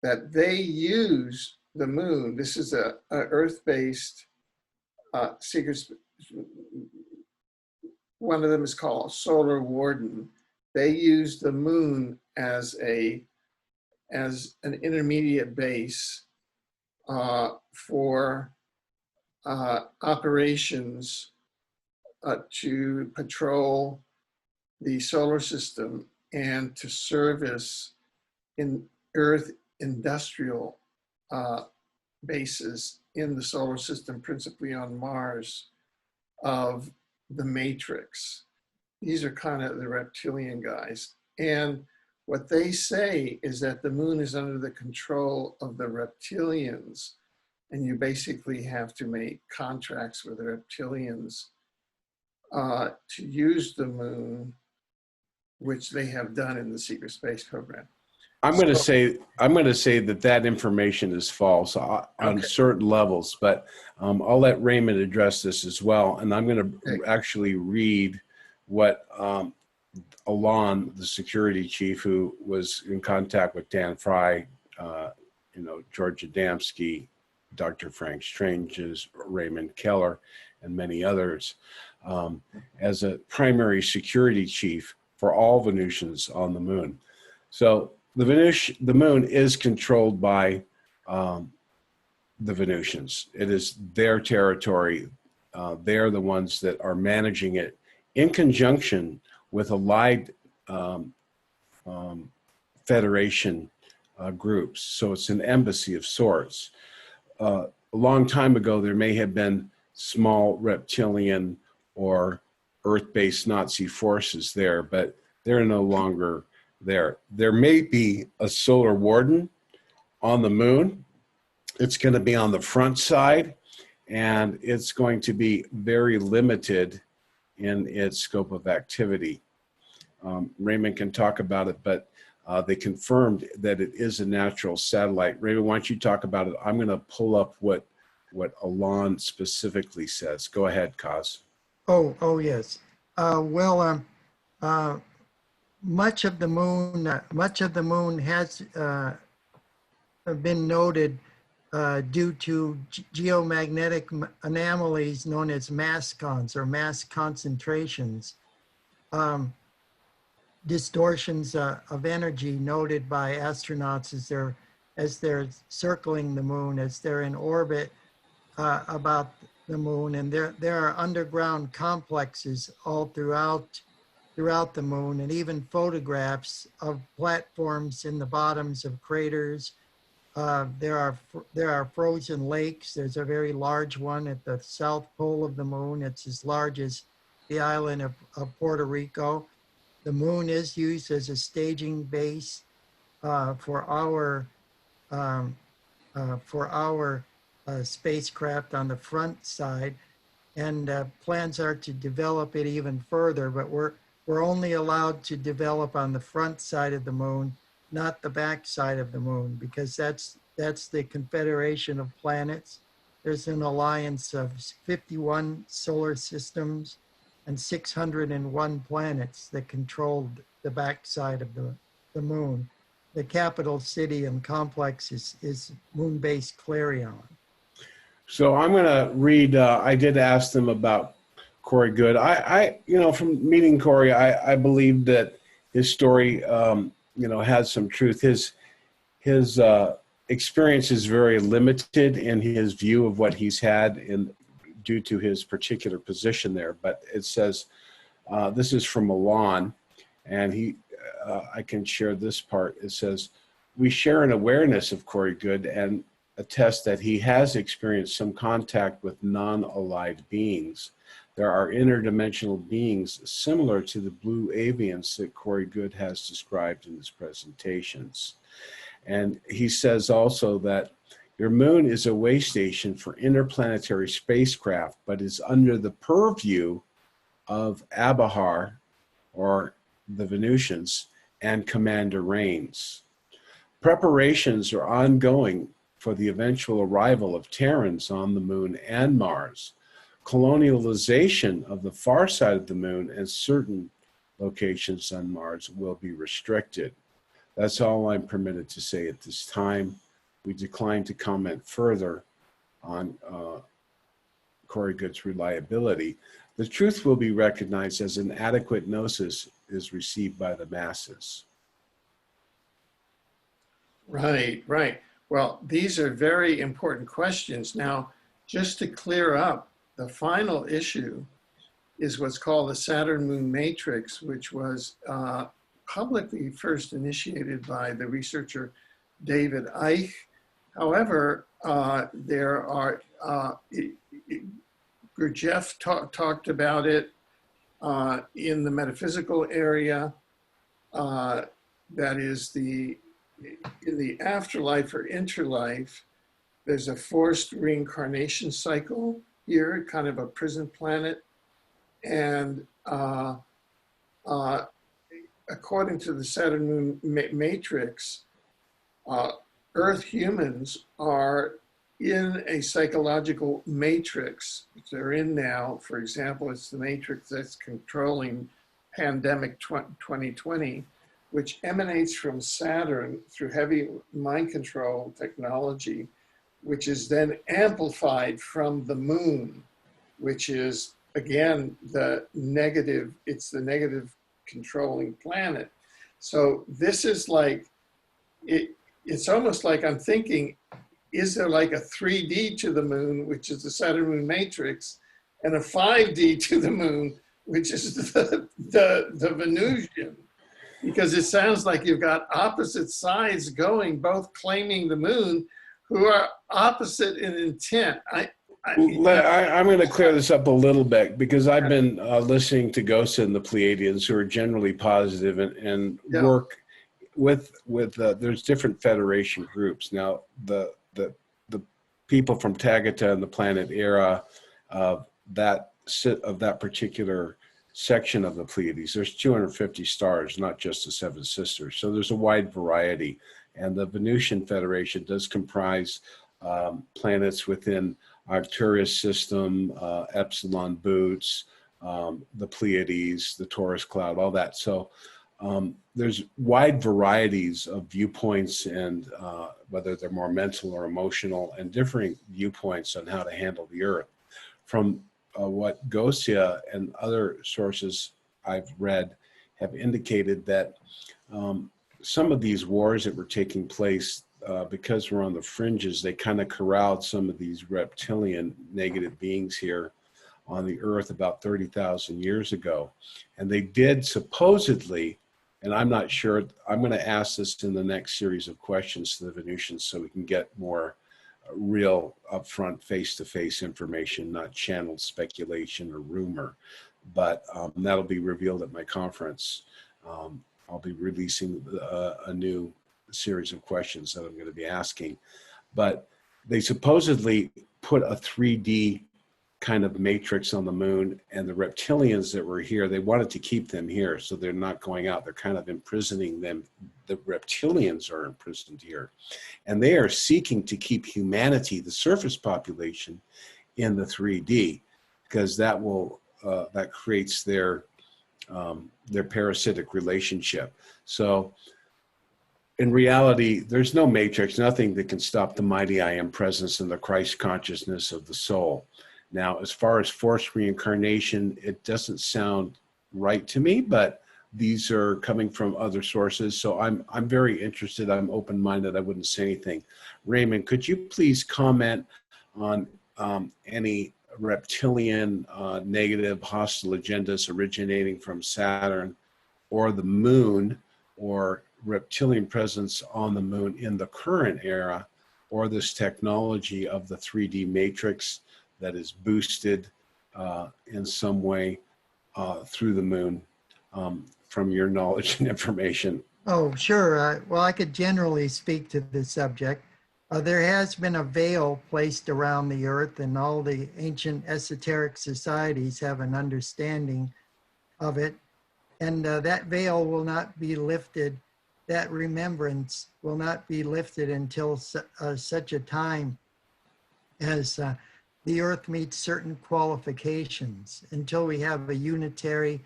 that they use the moon. This is a Earth-based secret. One of them is called Solar Warden. They use the moon as an intermediate base for operations to patrol the solar system and to service in Earth industrial bases in the solar system, principally on Mars, of the Matrix. These are kind of the reptilian guys. And what they say is that the moon is under the control of the reptilians, and you basically have to make contracts with the reptilians to use the moon, which they have done in the secret space program. I'm going to say that information is false on certain levels, but I'll let Raymond address this as well. And I'm going to actually read what Alon, the security chief, who was in contact with Dan Fry, George Adamski, Dr. Frank Strange's Raymond Keller, and many others, as a primary security chief for all Venusians on the moon. So the moon is controlled by the Venusians. It is their territory. They're the ones that are managing it in conjunction with allied federation groups. So it's an embassy of sorts. A long time ago, there may have been small reptilian or Earth-based Nazi forces there, but they're no longer there. There may be a solar warden on the moon. It's going to be on the front side, and it's going to be very limited in its scope of activity. Raymond can talk about it, but they confirmed that it is a natural satellite. Raymond, why don't you talk about it? I'm going to pull up what Alon specifically says. Go ahead, Kaz. Oh yes. Much of the moon has been noted due to geomagnetic anomalies known as mascons or mass concentrations, distortions of energy noted by astronauts as they're circling the moon, as they're in orbit about the moon, and there are underground complexes all throughout the moon, and even photographs of platforms in the bottoms of craters. There are frozen lakes. There's a very large one at the south pole of the moon. It's as large as the island of Puerto Rico. The moon is used as a staging base for our spacecraft on the front side, and plans are to develop it even further, but we're only allowed to develop on the front side of the moon, not the back side of the moon, because that's the Confederation of Planets. There's an alliance of 51 solar systems and 601 planets that controlled the back side of the moon. The capital city and complex is moon-based Clarion. So I'm going to read, I did ask them about Corey Goode. From meeting Corey, I believe that his story, has some truth. His experience is very limited in his view of what he's had due to his particular position there. But it says, this is from Milan, and I can share this part. It says, we share an awareness of Corey Goode and attest that he has experienced some contact with non-alive beings. There are interdimensional beings similar to the blue avians that Corey Goode has described in his presentations. And he says also that your moon is a way station for interplanetary spacecraft, but is under the purview of Abahar, or the Venusians, and Commander Rains. Preparations are ongoing for the eventual arrival of Terrans on the moon and Mars. Colonialization of the far side of the moon and certain locations on Mars will be restricted. That's all I'm permitted to say at this time. We decline to comment further on Corey Goode's reliability. The truth will be recognized as an adequate gnosis is received by the masses. Right, right. Well, these are very important questions. Now, just to clear up, the final issue is what's called the Saturn Moon Matrix, which was publicly first initiated by the researcher David Icke. However, there are, Gurdjieff talked about it in the metaphysical area, that is in the afterlife or interlife, there's a forced reincarnation cycle here, kind of a prison planet. And according to the Saturn Moon Matrix, Earth humans are in a psychological matrix, which they're in now. For example, it's the matrix that's controlling pandemic 2020, which emanates from Saturn through heavy mind control technology, which is then amplified from the moon, which is, again, the negative controlling planet. So this is like, it's almost like I'm thinking, is there like a 3D to the moon, which is the Saturn Moon Matrix, and a 5D to the moon, which is the Venusian? Because it sounds like you've got opposite sides going, both claiming the moon, who are opposite in intent. I'm going to clear this up a little bit, because I've been listening to Ghosts and the Pleiadians, who are generally positive and work with there's different Federation groups. Now, the people from Tagata and the Planet Era of that particular section of the Pleiades, there's 250 stars, not just the Seven Sisters. So there's a wide variety. And the Venusian Federation does comprise planets within Arcturus system, Epsilon Boots, the Pleiades, the Taurus Cloud, all that. So there's wide varieties of viewpoints, and whether they're more mental or emotional, and differing viewpoints on how to handle the Earth. From what Gosia and other sources I've read have indicated that some of these wars that were taking place, because we're on the fringes, they kind of corralled some of these reptilian negative beings here on the Earth about 30,000 years ago. And they did supposedly, and I'm not sure, I'm going to ask this in the next series of questions to the Venusians so we can get more real upfront face-to-face information, not channeled speculation or rumor. But that'll be revealed at my conference. I'll be releasing a new series of questions that I'm going to be asking. But they supposedly put a 3D kind of matrix on the moon, and the reptilians that were here, they wanted to keep them here, so they're not going out. They're kind of imprisoning them. The reptilians are imprisoned here, and they are seeking to keep humanity, the surface population, in the 3D, because that will that creates their parasitic relationship. So in reality, there's no matrix, nothing that can stop the mighty I am presence and the Christ consciousness of the soul. Now, as far as forced reincarnation, it doesn't sound right to me, but these are coming from other sources. So I'm very interested. I'm open-minded. I wouldn't say anything. Raymond, could you please comment on any reptilian negative hostile agendas originating from Saturn or the moon, or reptilian presence on the moon in the current era, or this technology of the 3D matrix that is boosted in some way through the moon, from your knowledge and information? Oh, sure. Well, I could generally speak to this subject. There has been a veil placed around the earth, and all the ancient esoteric societies have an understanding of it. And that veil will not be lifted, that remembrance will not be lifted until such a time as the earth meets certain qualifications, until we have a unitary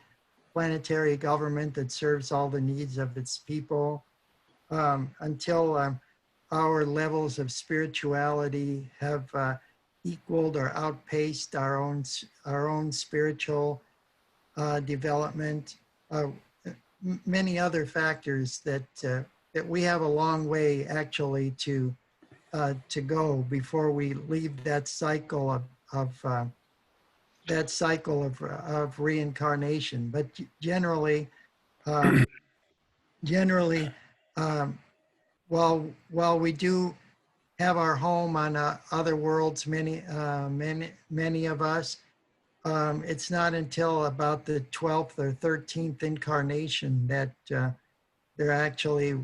planetary government that serves all the needs of its people, until our levels of spirituality have equaled or outpaced our own spiritual development. Many other factors that we have a long way actually to go before we leave that cycle of reincarnation. But generally, while we do have our home on other worlds, many of us, it's not until about the 12th or 13th incarnation that they're actually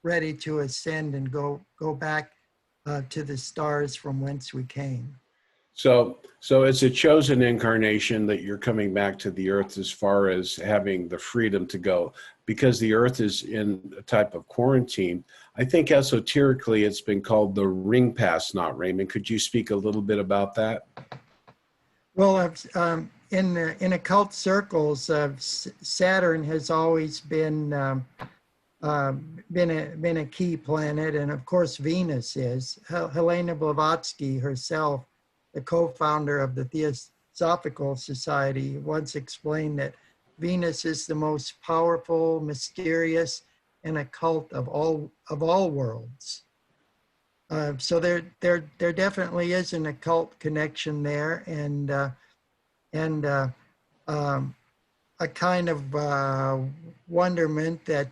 ready to ascend and go back to the stars from whence we came. So it's a chosen incarnation that you're coming back to the earth, as far as having the freedom to go, because the earth is in a type of quarantine. I think esoterically it's been called the ring pass knot. Raymond, could you speak a little bit about that? Well, in occult circles, Saturn has always been a key planet, and of course Venus is. Helena Blavatsky herself, the co-founder of the Theosophical Society, once explained that Venus is the most powerful, mysterious, and occult of all worlds. So there definitely is an occult connection there, and a kind of wonderment that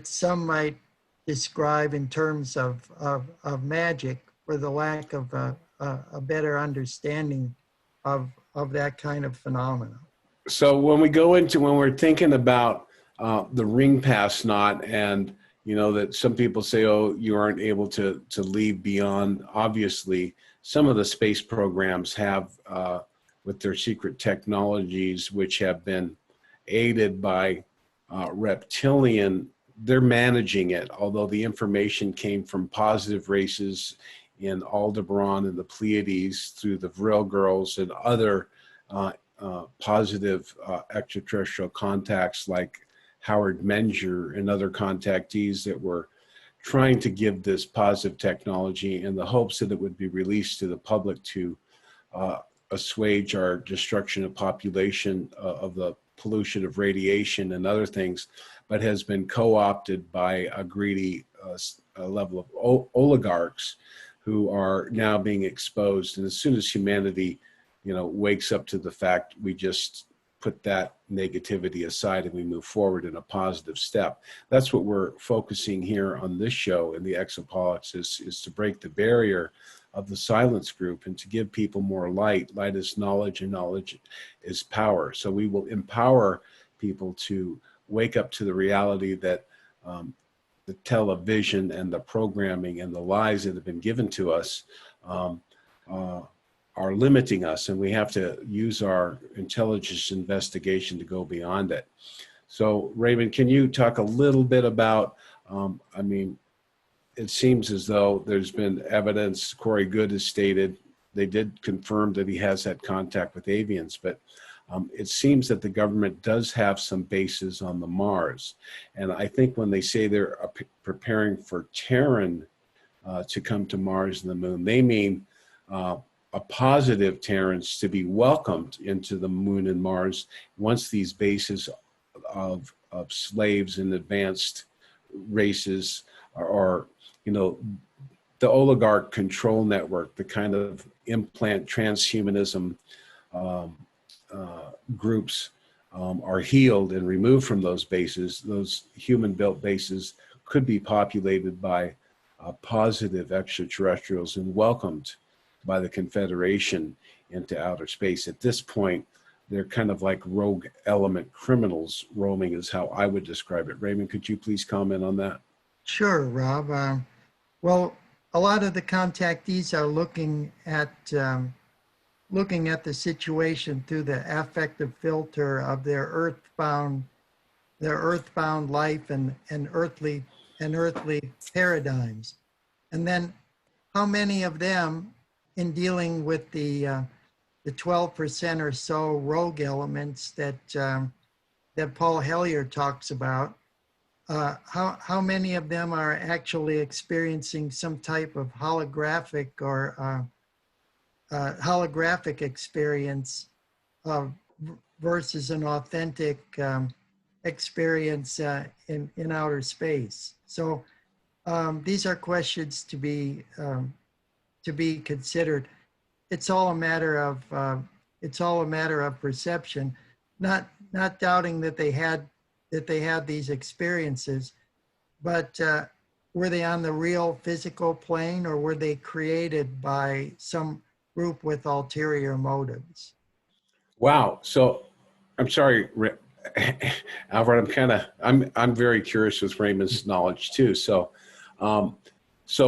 some might describe in terms of magic, for the lack of a better understanding of that kind of phenomenon. So when we're thinking about the ring pass knot, and that some people say, oh, you aren't able to leave beyond. Obviously, some of the space programs have, with their secret technologies, which have been aided by Reptilian, they're managing it. Although the information came from positive races in Aldebaran and the Pleiades through the Vril girls and other positive extraterrestrial contacts like Howard Menger and other contactees that were trying to give this positive technology in the hopes that it would be released to the public to assuage our destruction of population, of the pollution of radiation and other things, but has been co-opted by a greedy level of oligarchs who are now being exposed. And as soon as humanity, wakes up to the fact, we just put that negativity aside and we move forward in a positive step. That's what we're focusing here on this show in the Exopolitics, is to break the barrier of the silence group and to give people more light. Light is knowledge, and knowledge is power. So we will empower people to wake up to the reality that television and the programming and the lies that have been given to us are limiting us, and we have to use our intelligence investigation to go beyond it. So, Raymond, can you talk a little bit about, I mean, it seems as though there's been evidence, Corey Good has stated, they did confirm that he has had contact with avians, but it seems that the government does have some bases on the Mars. And I think when they say they're preparing for Terran to come to Mars and the moon, they mean a positive Terrans to be welcomed into the moon and Mars once these bases of slaves and advanced races are, you know, the oligarch control network, the kind of implant transhumanism groups are healed and removed from those bases. Those human-built bases could be populated by positive extraterrestrials and welcomed by the Confederation into outer space. At this point, they're kind of like rogue element criminals roaming is how I would describe it. Raymond, could you please comment on that? Sure, Rob. Well, a lot of the contactees are looking at the situation through the affective filter of their earthbound life and earthly paradigms. And then how many of them, in dealing with the 12% or so rogue elements that Paul Hellyer talks about, how many of them are actually experiencing some type of holographic or holographic experience versus an authentic experience in outer space? So these are questions to be considered. It's all a matter of perception, not doubting that they had these experiences, but were they on the real physical plane, or were they created by some group with ulterior motives? Wow. So I'm sorry, Alfred, I'm very curious with Raymond's knowledge too. So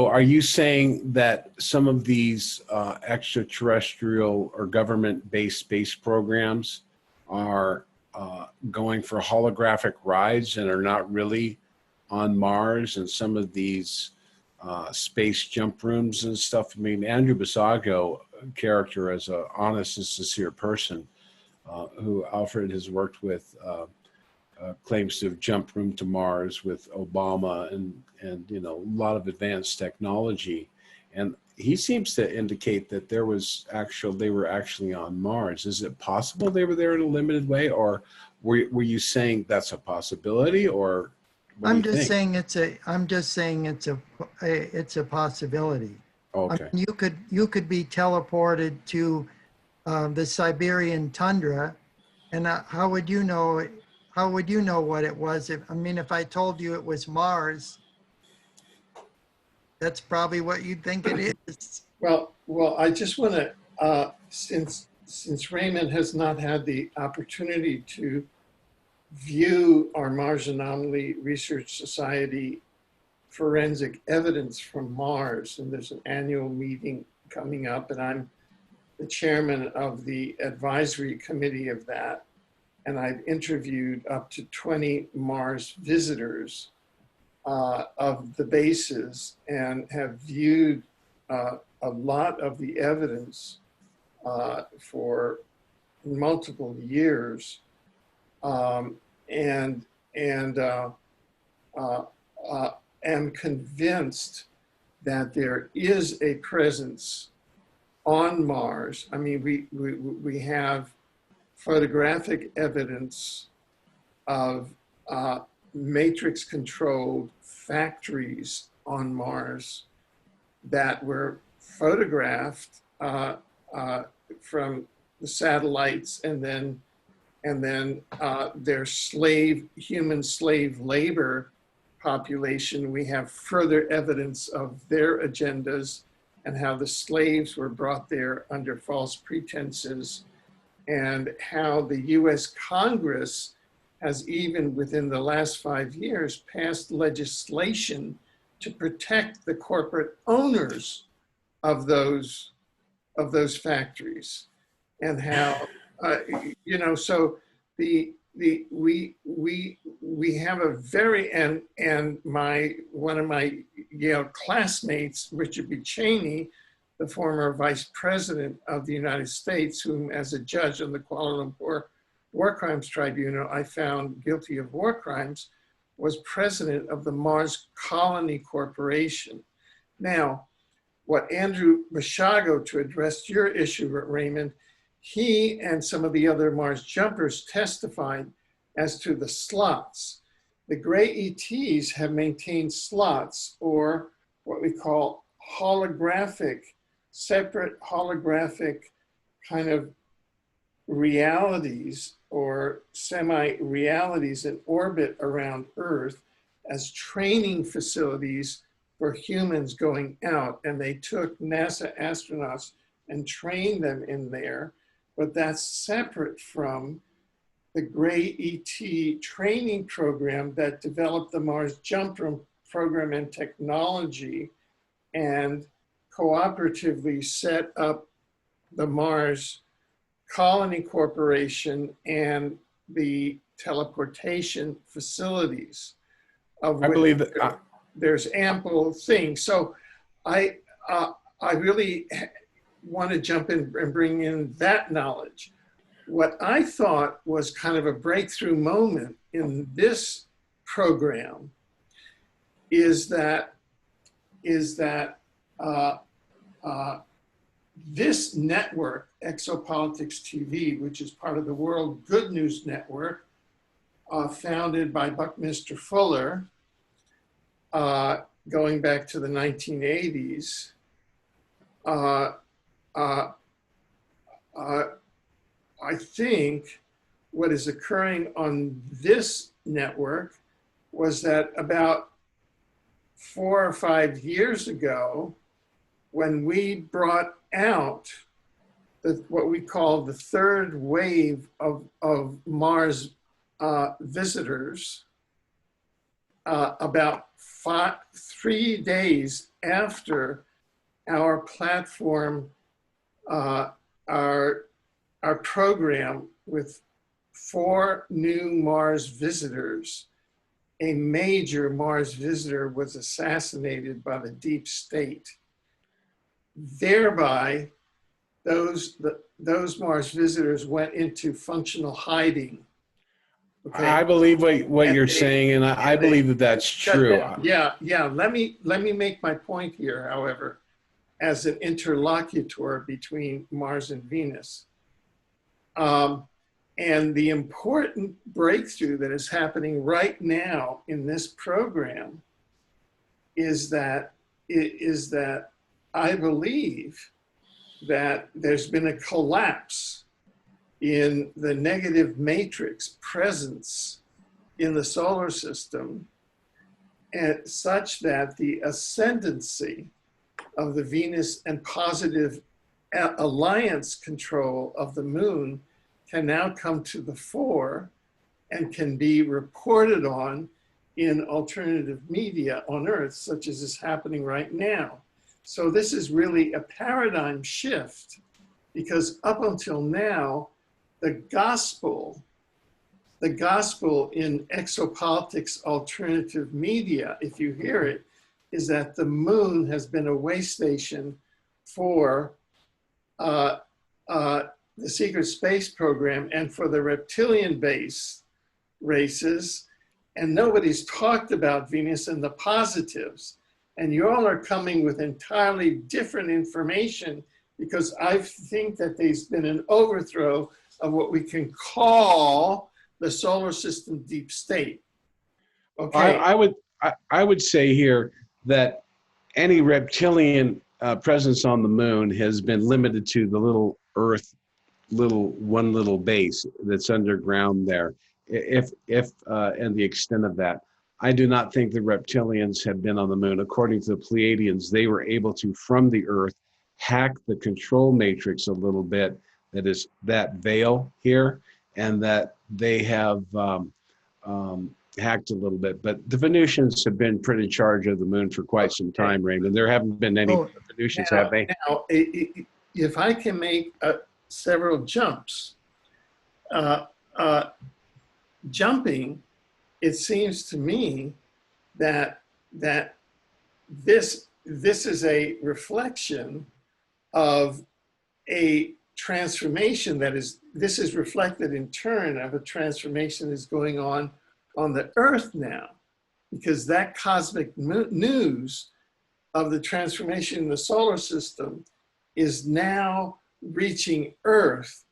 are you saying that some of these extraterrestrial or government-based space programs are going for holographic rides and are not really on Mars, and some of these space jump rooms and stuff? I mean, Andrew Basago character as an honest and sincere person who Alfred has worked with claims to have jumped room to Mars with Obama and you know, a lot of advanced technology, and he seems to indicate that they were actually on Mars. Is it possible they were there in a limited way, or were you saying that's a possibility, or I'm just saying it's a possibility. Okay. I mean, you could be teleported to the Siberian tundra, and how would you know? How would you know what it was? If I told you it was Mars, that's probably what you'd think it is. Well, I just want to, since Raymond has not had the opportunity to view our Mars Anomaly Research Society forensic evidence from Mars, and there's an annual meeting coming up, and I'm the chairman of the advisory committee of that. And I've interviewed up to 20 Mars visitors of the bases and have viewed a lot of the evidence for multiple years, and am convinced that there is a presence on Mars. I mean, we have photographic evidence of matrix-controlled factories on Mars that were photographed from the satellites, and then their human slave labor population. We have further evidence of their agendas and how the slaves were brought there under false pretenses, and how the US Congress has even within the last 5 years passed legislation to protect the corporate owners of those factories, and how so we have a very, and one of my Yale classmates, Richard B. Cheney, the former vice president of the United States, whom as a judge on the Kuala Lumpur War Crimes Tribunal I found guilty of war crimes, was president of the Mars Colony Corporation. Now, what Andrew Mashago, to address your issue, Raymond, he and some of the other Mars jumpers testified as to the slots. The gray ETs have maintained slots, or what we call holographic, separate holographic kind of realities or semi-realities in orbit around Earth as training facilities for humans going out. And they took NASA astronauts and trained them in there, but that's separate from the Gray ET training program that developed the Mars Jump program and technology, and cooperatively set up the Mars Colony Corporation and the teleportation facilities, of I which believe that. there's ample things. So I really want to jump in and bring in that knowledge. What I thought was kind of a breakthrough moment in this program is that this network, Exopolitics TV, which is part of the World Good News Network, founded by Buckminster Fuller, going back to the 1980s, I think what is occurring on this network was that about 4 or 5 years ago, when we brought out what we call the third wave of Mars visitors, about 3 days after our platform, our program with 4 new Mars visitors, a major Mars visitor was assassinated by the deep state. Thereby, those Mars visitors went into functional hiding. Okay? I believe what you're saying, and I believe that that's true. Yeah. Let me make my point here, however, as an interlocutor between Mars and Venus. And the important breakthrough that is happening right now in this program is that I believe that there's been a collapse in the negative matrix presence in the solar system, and such that the ascendancy of the Venus and positive alliance control of the moon can now come to the fore and can be reported on in alternative media on Earth, such as is happening right now. So this is really a paradigm shift, because up until now, the gospel in exopolitics alternative media, if you hear it, is that the moon has been a way station for the secret space program and for the reptilian base races, and nobody's talked about Venus and the positives. And you all are coming with entirely different information, because I think that there's been an overthrow of what we can call the solar system deep state. Okay. I would say here that any reptilian presence on the moon has been limited to the little Earth, one little base that's underground there. If and the extent of that, I do not think the reptilians have been on the moon. According to the Pleiadians, they were able to, from the Earth, hack the control matrix a little bit. That is that veil here, and that they have hacked a little bit, but the Venusians have been pretty in charge of the moon for quite some time, Raymond. There haven't been any Oh, Venusians, have they? Now, if I can make several jumps, uh, uh, jumping, it seems to me that this is a reflection of a transformation this is reflected in turn of a transformation that's going on the Earth now, because that cosmic news of the transformation in the solar system is now reaching Earth.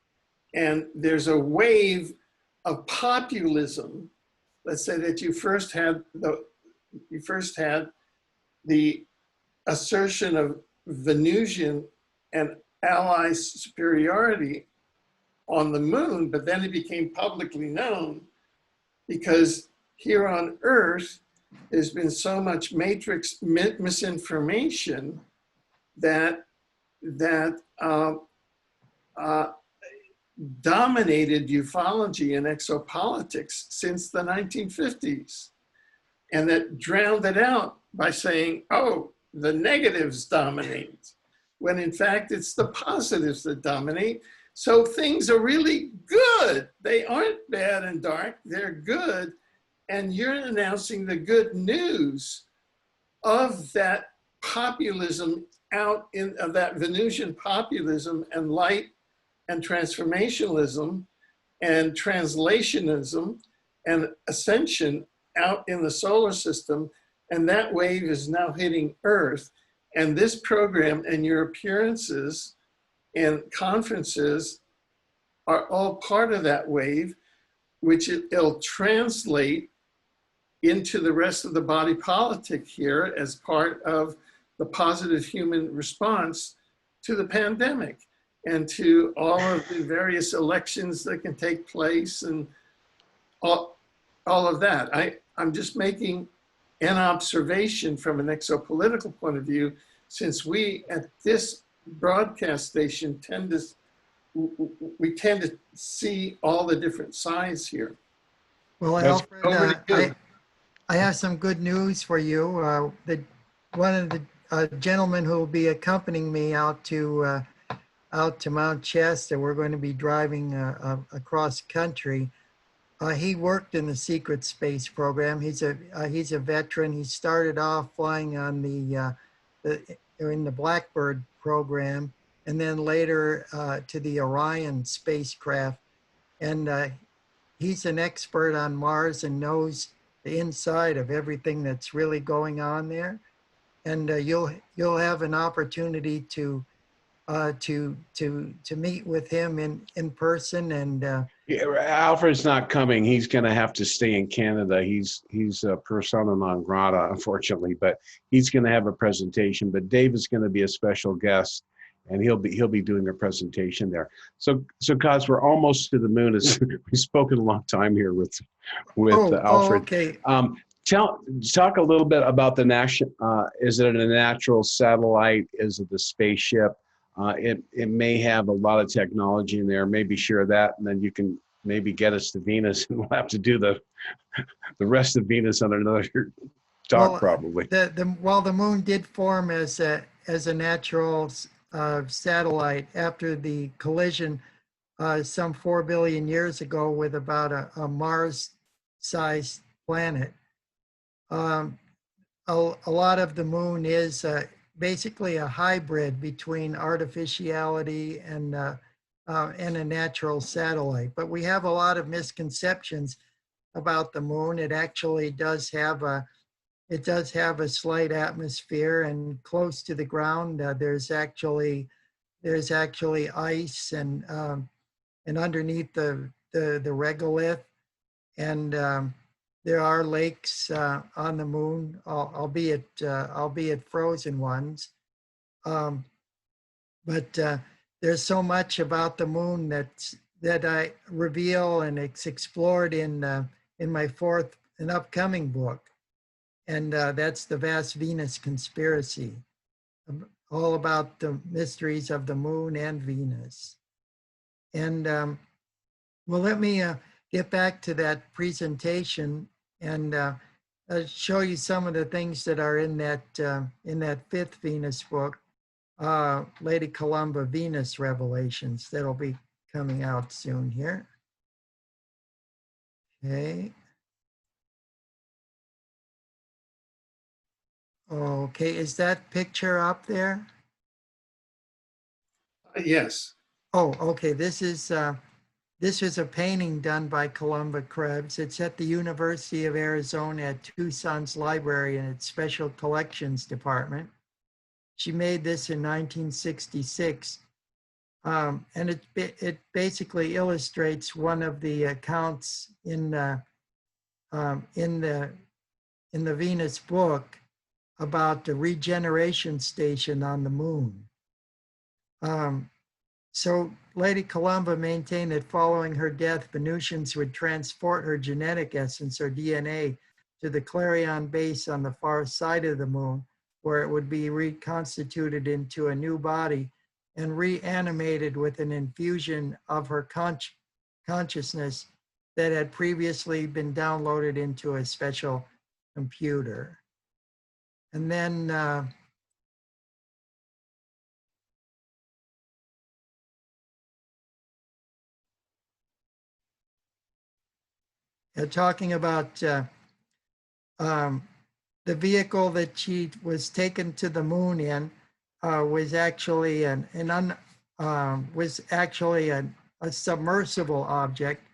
And there's a wave of populism. Let's say that you first had the assertion of Venusian and ally superiority on the moon, but then it became publicly known because here on Earth, there's been so much matrix misinformation that dominated ufology and exopolitics since the 1950s, and that drowned it out by saying, oh, the negatives dominate, when in fact it's the positives that dominate. So things are really good. They aren't bad and dark, they're good. And you're announcing the good news of that populism of that Venusian populism and light and transformationalism and translationism and ascension out in the solar system. And that wave is now hitting Earth. And this program and your appearances and conferences are all part of that wave, which it'll translate into the rest of the body politic here as part of the positive human response to the pandemic and to all of the various elections that can take place and all of that. I'm just making an observation from an exopolitical point of view, since we at this broadcast station tend to see all the different sides here. well, Alfred, I have some good news for you. One of the gentlemen who will be accompanying me out to Mount Shasta, we're going to be driving across country. He worked in the secret space program. He's a veteran. He started off flying on in the Blackbird program, and then later to the Orion spacecraft. And he's an expert on Mars and knows the inside of everything that's really going on there. And you'll have an opportunity to meet with him in person. And Yeah, Alfred's not coming. He's going to have to stay in Canada. He's a persona non grata, unfortunately, but he's going to have a presentation. But Dave is going to be a special guest, and he'll be doing a presentation there. So cause we're almost to the moon. We've spoken a long time here with Alfred. Oh, okay. Talk a little bit about the national. Is it a natural satellite? Is it the spaceship? It may have a lot of technology in there. Maybe share that, and then you can maybe get us to Venus, and we'll have to do the rest of Venus on another talk, well, probably. The moon did form as a natural satellite after the collision some 4 billion years ago with about a Mars-sized planet. A lot of the moon is basically a hybrid between artificiality and a natural satellite. But we have a lot of misconceptions about the moon. It actually does have a slight atmosphere, and close to the ground there's actually ice and underneath the regolith, and there are lakes on the moon, albeit frozen ones. But there's so much about the moon that I reveal, and it's explored in my fourth and upcoming book, and that's The Vast Venus Conspiracy, all about the mysteries of the moon and Venus. And well, let me get back to that presentation and show you some of the things that are in that fifth Venus book, Lady Columba Venus Revelations. That'll be coming out soon here. Okay. Okay, is that picture up there? Yes. Oh, okay. This is a painting done by Columba Krebs. It's at the University of Arizona at Tucson's library in its special collections department. She made this in 1966, and it basically illustrates one of the accounts in the Venus book about the regeneration station on the moon. So Lady Columba maintained that following her death, Venusians would transport her genetic essence or DNA to the Clarion base on the far side of the moon, where it would be reconstituted into a new body and reanimated with an infusion of her consciousness that had previously been downloaded into a special computer. And then talking about the vehicle that she was taken to the moon in was actually a submersible object,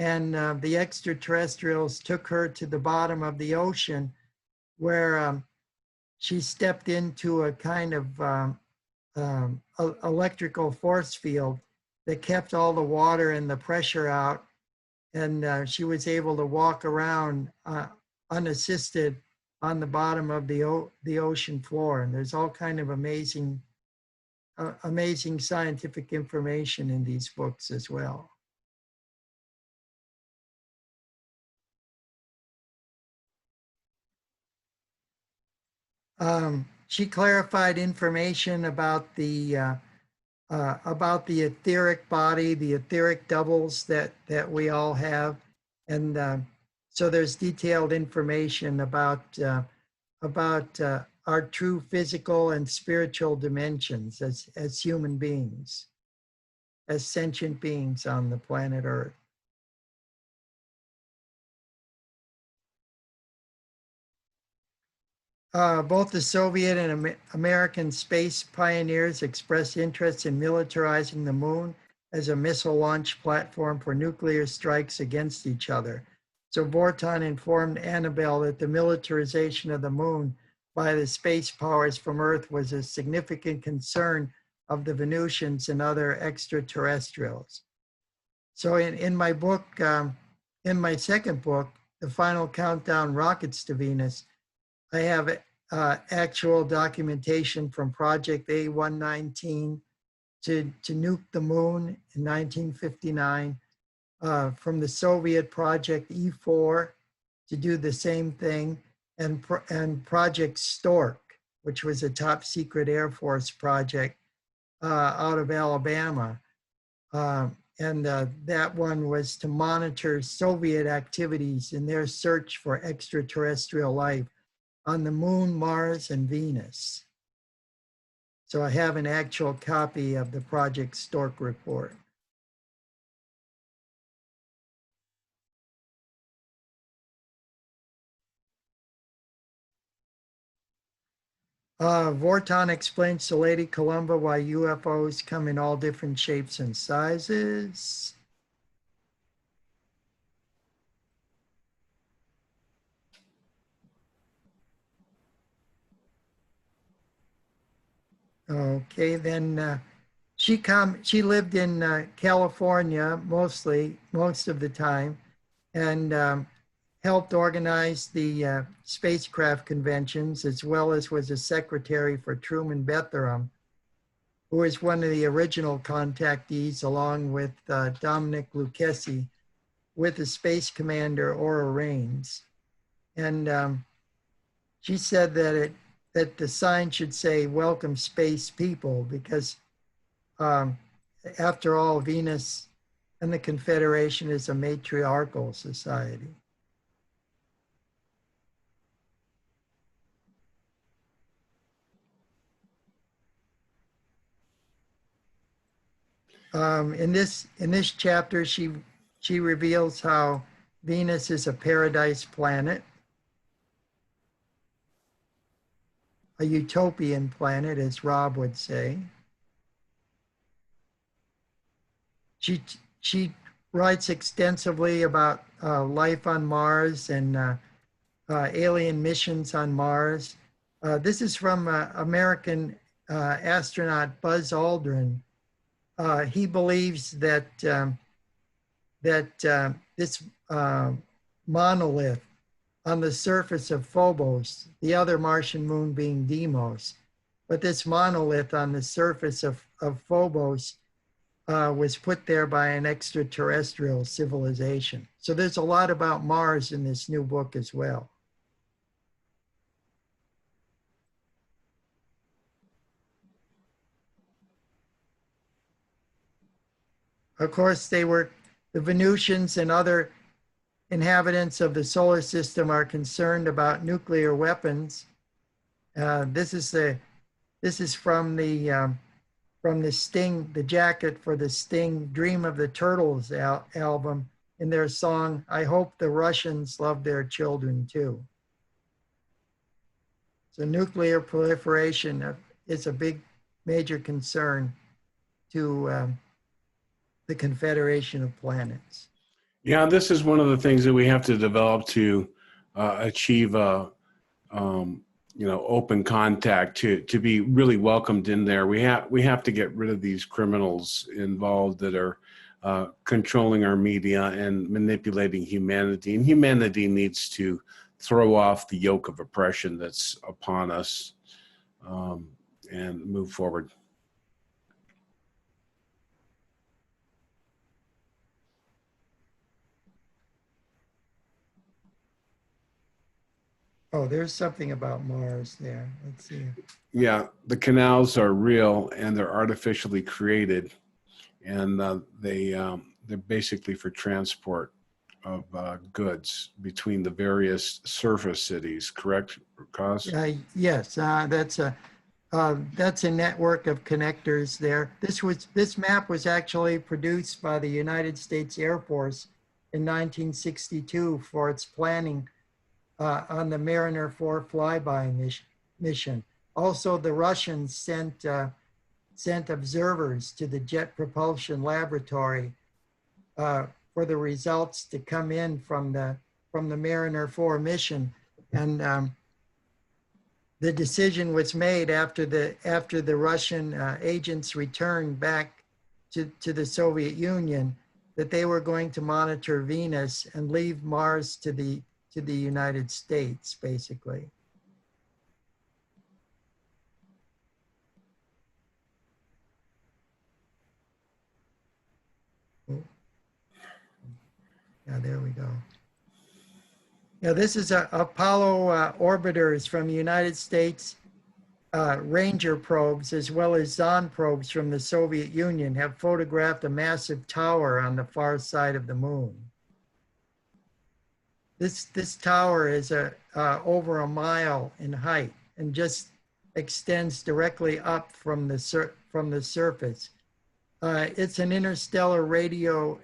and the extraterrestrials took her to the bottom of the ocean, where she stepped into a kind of electrical force field that kept all the water and the pressure out, and she was able to walk around unassisted on the bottom of the ocean floor. And there's all kind of amazing scientific information in these books as well. She clarified information about the etheric body, the etheric doubles that we all have, and so there's detailed information about our true physical and spiritual dimensions as human beings, as sentient beings on the planet Earth. Both the Soviet and American space pioneers expressed interest in militarizing the moon as a missile launch platform for nuclear strikes against each other. So Vorton informed Annabelle that the militarization of the moon by the space powers from Earth was a significant concern of the Venusians and other extraterrestrials. So in my book, in my second book, The Final Countdown Rockets to Venus, I have actual documentation from Project A119 to nuke the moon in 1959, from the Soviet Project E4 to do the same thing, and Project Stork, which was a top secret Air Force project out of Alabama. That one was to monitor Soviet activities in their search for extraterrestrial life on the moon, Mars, and Venus. So I have an actual copy of the Project Stork report. Vorton explains to Lady Columba why UFOs come in all different shapes and sizes. Okay, then she lived in California most of the time, and helped organize the spacecraft conventions, as well as was a secretary for Truman Bethurum, who was one of the original contactees, along with Dominic Lucchesi, with the space commander Aura Raines. And she said that the sign should say "Welcome, space people," because after all, Venus and the Confederation is a matriarchal society. In this chapter, she reveals how Venus is a paradise planet, a utopian planet, as Rob would say. She writes extensively about life on Mars and alien missions on Mars. This is from American astronaut Buzz Aldrin. He believes that this monolith on the surface of Phobos, the other Martian moon being Deimos, but this monolith on the surface of Phobos was put there by an extraterrestrial civilization. So there's a lot about Mars in this new book as well. Of course, the Venusians and other inhabitants of the solar system are concerned about nuclear weapons. This is from the Sting, the jacket for the Sting Dream of the Turtles album, in their song, I Hope the Russians Love Their Children Too. So nuclear proliferation is a big, major concern to the Confederation of Planets. Yeah, this is one of the things that we have to develop to achieve open contact to be really welcomed in there. We have to get rid of these criminals involved that are controlling our media and manipulating humanity. And humanity needs to throw off the yoke of oppression that's upon us and move forward. Oh, there's something about Mars there. Let's see. Yeah, the canals are real and they're artificially created, and they're basically for transport of goods between the various surface cities. Correct, Cos? Yes, that's a network of connectors there. This map was actually produced by the United States Air Force in 1962 for its planning on the Mariner 4 flyby mission. Also, the Russians sent observers to the Jet Propulsion Laboratory for the results to come in from the Mariner 4 mission. And the decision was made after the Russian agents returned back to the Soviet Union that they were going to monitor Venus and leave Mars to the United States, basically. Oh. Yeah, there we go. Yeah, this is Apollo orbiters from the United States. Ranger probes, as well as Zond probes from the Soviet Union, have photographed a massive tower on the far side of the moon. This tower is over a mile in height and just extends directly up from the surface. It's an interstellar radio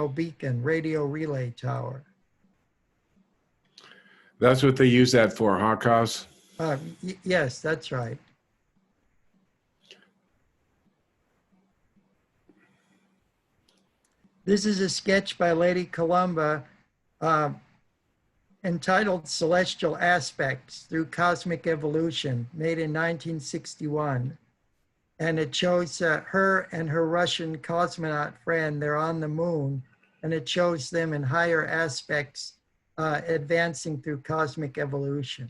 beacon, radio relay tower. That's what they use that for, huh, Cos? Yes, that's right. This is a sketch by Lady Columba entitled Celestial Aspects Through Cosmic Evolution, made in 1961. And it shows her and her Russian cosmonaut friend, they're on the moon, and it shows them in higher aspects advancing through cosmic evolution.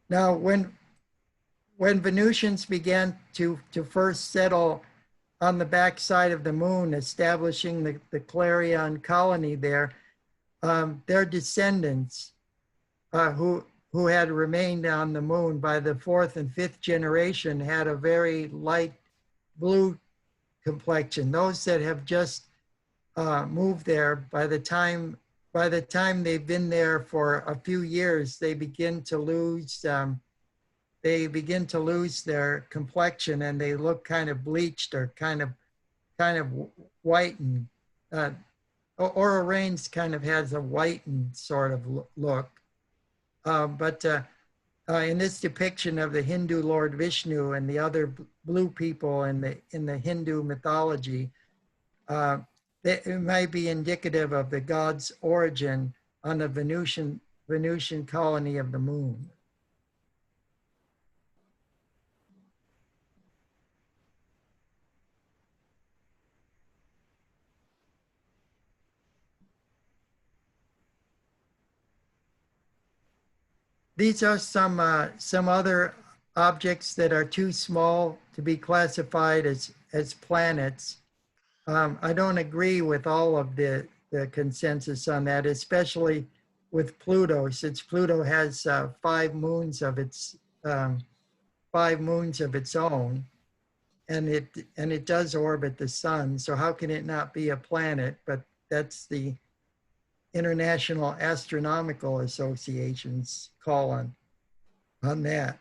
Now, when Venusians began to first settle on the backside of the moon, establishing the Clarion colony there, their descendants who had remained on the moon by the fourth and fifth generation had a very light blue complexion. Those that have just moved there, by the time they've been there for a few years, they begin to lose their complexion, and they look kind of bleached or kind of whitened. Aura Reigns kind of has a whitened sort of look. But in this depiction of the Hindu Lord Vishnu and the other blue people in the Hindu mythology, it might be indicative of the god's origin on the Venusian colony of the moon. These are some other objects that are too small to be classified as planets. I don't agree with all of the consensus on that, especially with Pluto, since Pluto has 5 moons of its own, and it does orbit the sun. So how can it not be a planet? But that's the International Astronomical Association's call on that.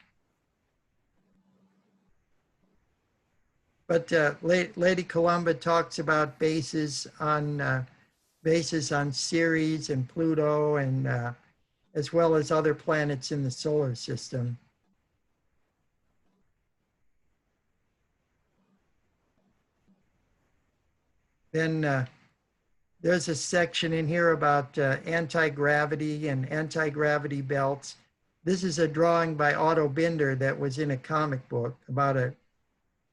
But Lady Columba talks about bases on Ceres and Pluto, and as well as other planets in the solar system. Then there's a section in here about anti-gravity and anti-gravity belts. This is a drawing by Otto Binder that was in a comic book about a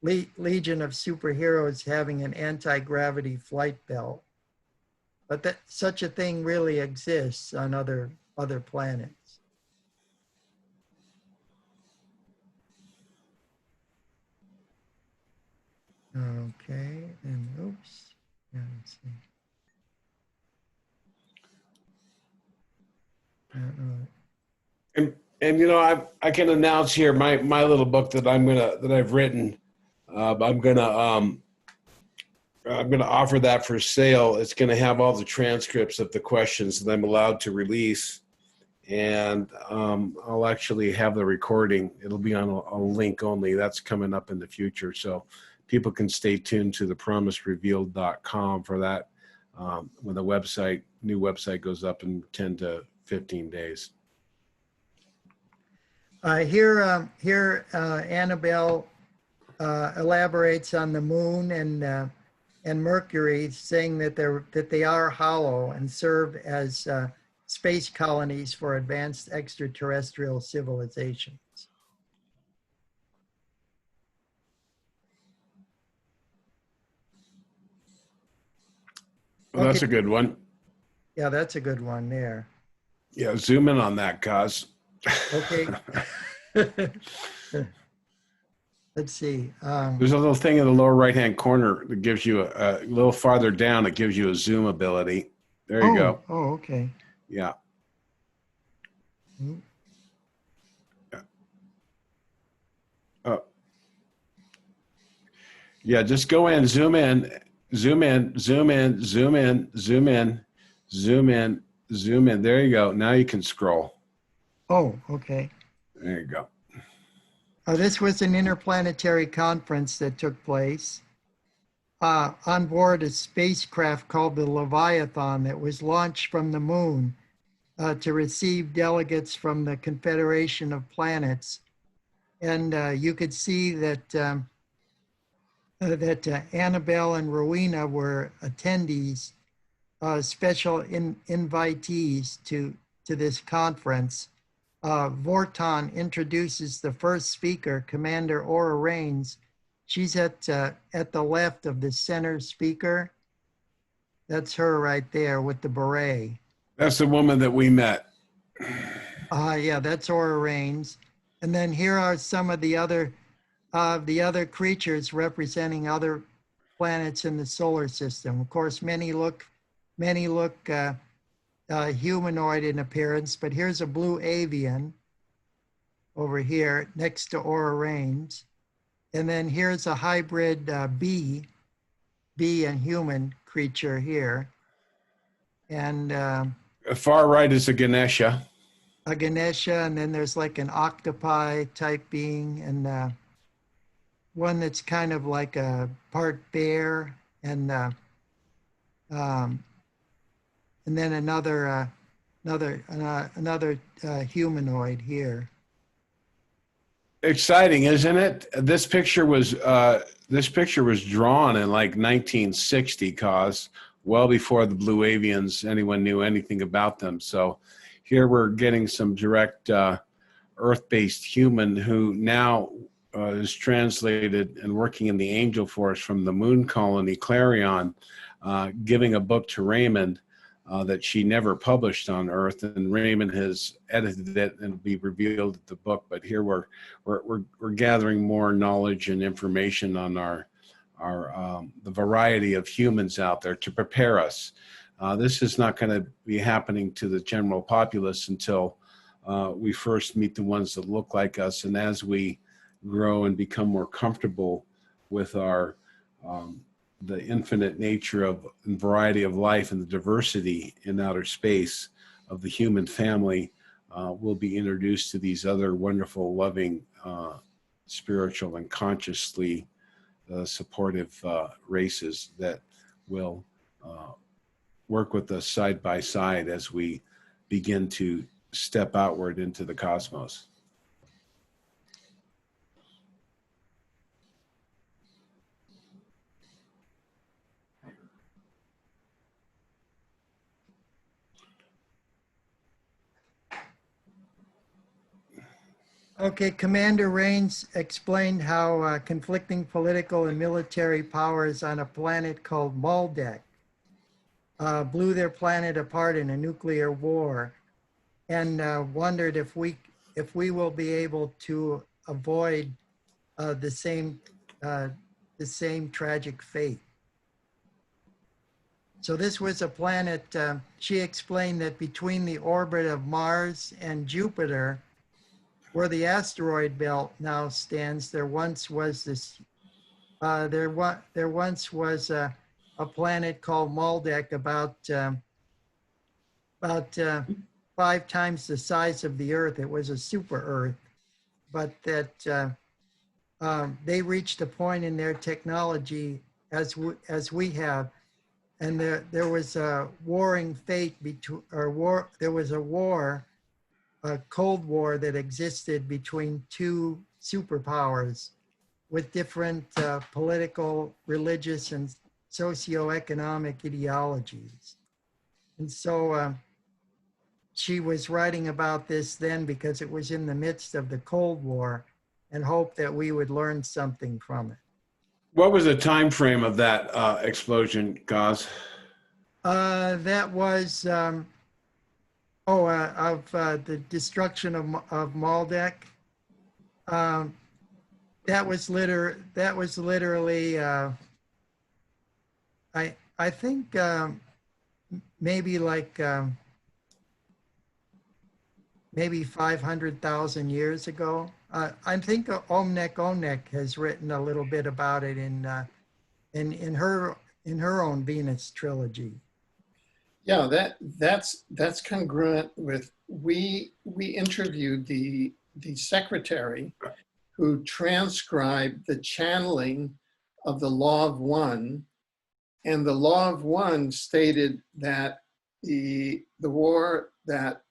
legion of superheroes having an anti-gravity flight belt. But that such a thing really exists on other planets. Okay, and oops. Yeah, let's see. And you know, I can announce here my little book that I've written. I'm gonna offer that for sale. It's gonna have all the transcripts of the questions that I'm allowed to release, and I'll actually have the recording. It'll be on a link only. That's coming up in the future, so people can stay tuned to thepromiserevealed.com for that. When the new website goes up in 10 to 15 days. Here, Annabelle elaborates on the moon and Mercury, saying that they are hollow and serve as space colonies for advanced extraterrestrial civilizations. Well, that's a good one. Yeah, that's a good one there. Yeah, zoom in on that, Cos. Okay. Let's see. There's a little thing in the lower right-hand corner that gives you a little farther down. It gives you a zoom ability. There you go. Oh, okay. Yeah. Mm. Oh. Yeah, just go in, zoom in, zoom in, zoom in, zoom in, zoom in, zoom in, zoom in. There you go. Now you can scroll. Oh, okay. There you go. This was an interplanetary conference that took place on board a spacecraft called the Leviathan that was launched from the moon to receive delegates from the Confederation of Planets. And you could see that Annabelle and Rowena were attendees, special invitees to this conference. Vorton introduces the first speaker, Commander Aura Reigns. She's at the left of the center speaker. That's her right there with the beret. That's the woman that we met. Yeah, that's Aura Reigns. And then here are some of the other creatures representing other planets in the solar system. Of course, many look humanoid in appearance, but here's a blue avian over here next to Aura Rains. And then here's a hybrid bee and human creature here. And Far right is a Ganesha. a Ganesha, and then there's like an octopi type being, and one that's kind of like a part bear, and then another humanoid here. Exciting, isn't it? This picture was drawn in like 1960, cause well before the blue avians anyone knew anything about them. So here we're getting some direct Earth-based human who now is translated and working in the angel force from the moon colony Clarion, giving a book to Raymond that she never published on Earth, and Raymond has edited it and will be revealed in the book. But here we're gathering more knowledge and information on the variety of humans out there to prepare us. This is not going to be happening to the general populace until we first meet the ones that look like us, and as we grow and become more comfortable with the infinite nature of and variety of life and the diversity in outer space of the human family, we'll be introduced to these other wonderful, loving, spiritual and consciously supportive races that will work with us side by side as we begin to step outward into the cosmos. Okay, Commander Rains explained how conflicting political and military powers on a planet called Maldek blew their planet apart in a nuclear war, and wondered if we will be able to avoid the same tragic fate. So this was a planet. She explained that between the orbit of Mars and Jupiter, where the asteroid belt now stands, there once was a planet called Maldek about 5 times the size of the Earth. It was a super Earth, but that they reached a point in their technology as we have, and there was a warring fate between, there was a Cold War that existed between two superpowers with different political, religious, and socioeconomic ideologies. And so she was writing about this then because it was in the midst of the Cold War, and hoped that we would learn something from it. What was the time frame of that explosion, Gaz? That was the destruction of Maldek. That was literally I think maybe like maybe 500,000 years ago. I think Onec has written a little bit about it in her own Venus trilogy. Yeah, that's congruent with we interviewed the secretary who transcribed the channeling of the Law of One, and the Law of One stated that the war that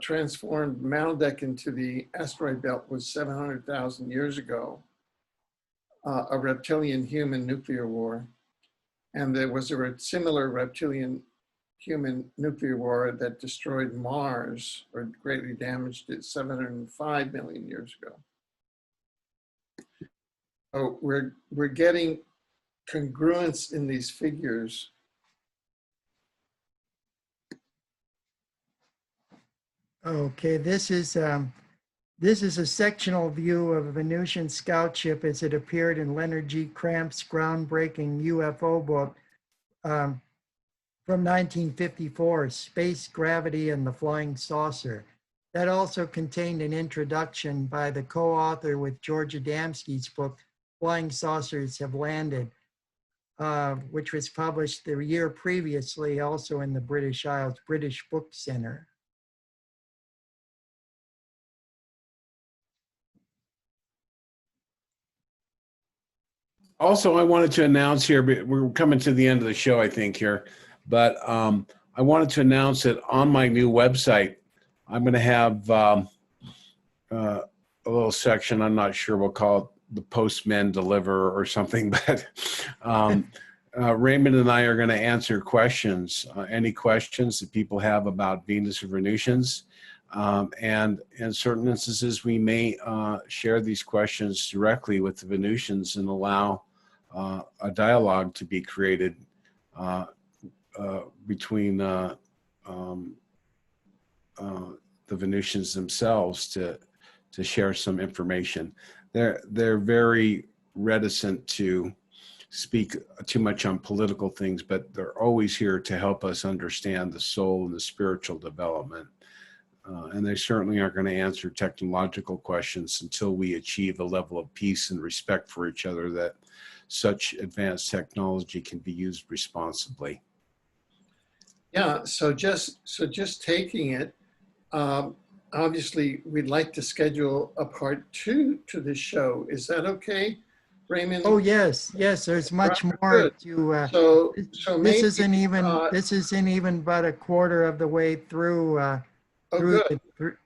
transformed Maldek into the asteroid belt was 700,000 years ago, a reptilian human nuclear war. And there was a similar reptilian human nuclear war that destroyed Mars or greatly damaged it 705 million years ago. So we're getting congruence in these figures. Okay, this is a sectional view of a Venusian scout ship as it appeared in Leonard G. Cramp's groundbreaking UFO book, from 1954, Space, Gravity, and the Flying Saucer. That also contained an introduction by the co-author with George Adamski's book, Flying Saucers Have Landed, which was published the year previously, also in the British Isles, British Book Center. Also, I wanted to announce here, but we're coming to the end of the show, I think, here, but I wanted to announce that on my new website, I'm going to have a little section. I'm not sure we'll call it the Postmen Deliver or something, but Raymond and I are going to answer questions, any questions that people have about Venus or Venusians. And in certain instances, we may share these questions directly with the Venusians and allow a dialogue to be created between the Venusians themselves to share some information. They're very reticent to speak too much on political things, but they're always here to help us understand the soul and the spiritual development. And they certainly aren't going to answer technological questions until we achieve a level of peace and respect for each other that such advanced technology can be used responsibly. Yeah, so just taking it, obviously we'd like to schedule a part 2 to this show. Is that okay, Raymond? Oh, yes, yes, there's much more good. to, So maybe, this isn't even but a quarter of the way through, through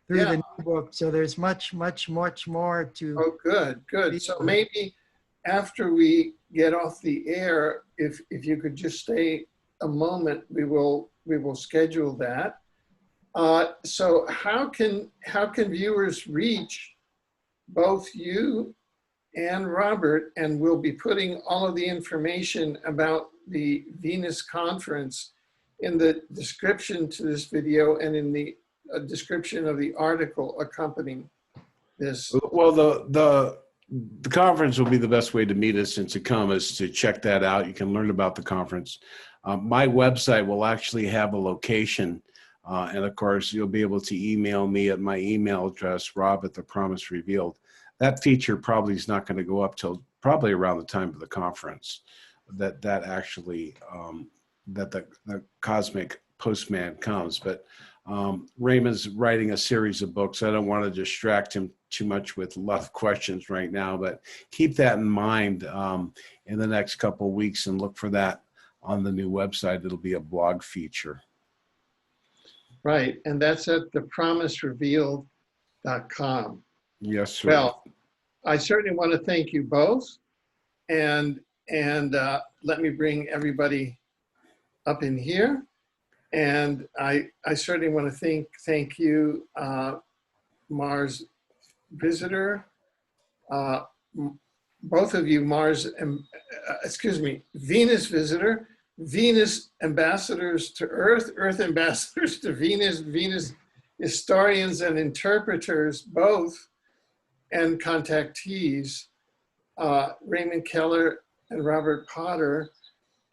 the new book. So there's much more to. Oh, good. So maybe after we get off the air, if you could just stay a moment, we will schedule that. So how can viewers reach both you and Robert? And we'll be putting all of the information about the Venus conference in the description to this video and in the description of the article accompanying this. Well, the conference will be the best way to meet us and to come is to check that out. You can learn about the conference. My website will actually have a location. And of course, you'll be able to email me at my email address, rob@thepromiserevealed. That feature probably is not going to go up till probably around the time of the conference. That actually, that the cosmic postman comes. But Raymond's writing a series of books. I don't want to distract him too much with a lot of questions right now, but keep that in mind in the next couple of weeks and look for that on the new website. It'll be a blog feature. Right, and that's at thepromiserevealed.com. Yes, sir. Well, I certainly want to thank you both, and let me bring everybody up in here. And I certainly want to thank you, Mars visitor, both of you, Venus visitor, Venus ambassadors to Earth, Earth ambassadors to Venus, Venus historians and interpreters both, and contactees, Raymond Keller and Robert Potter,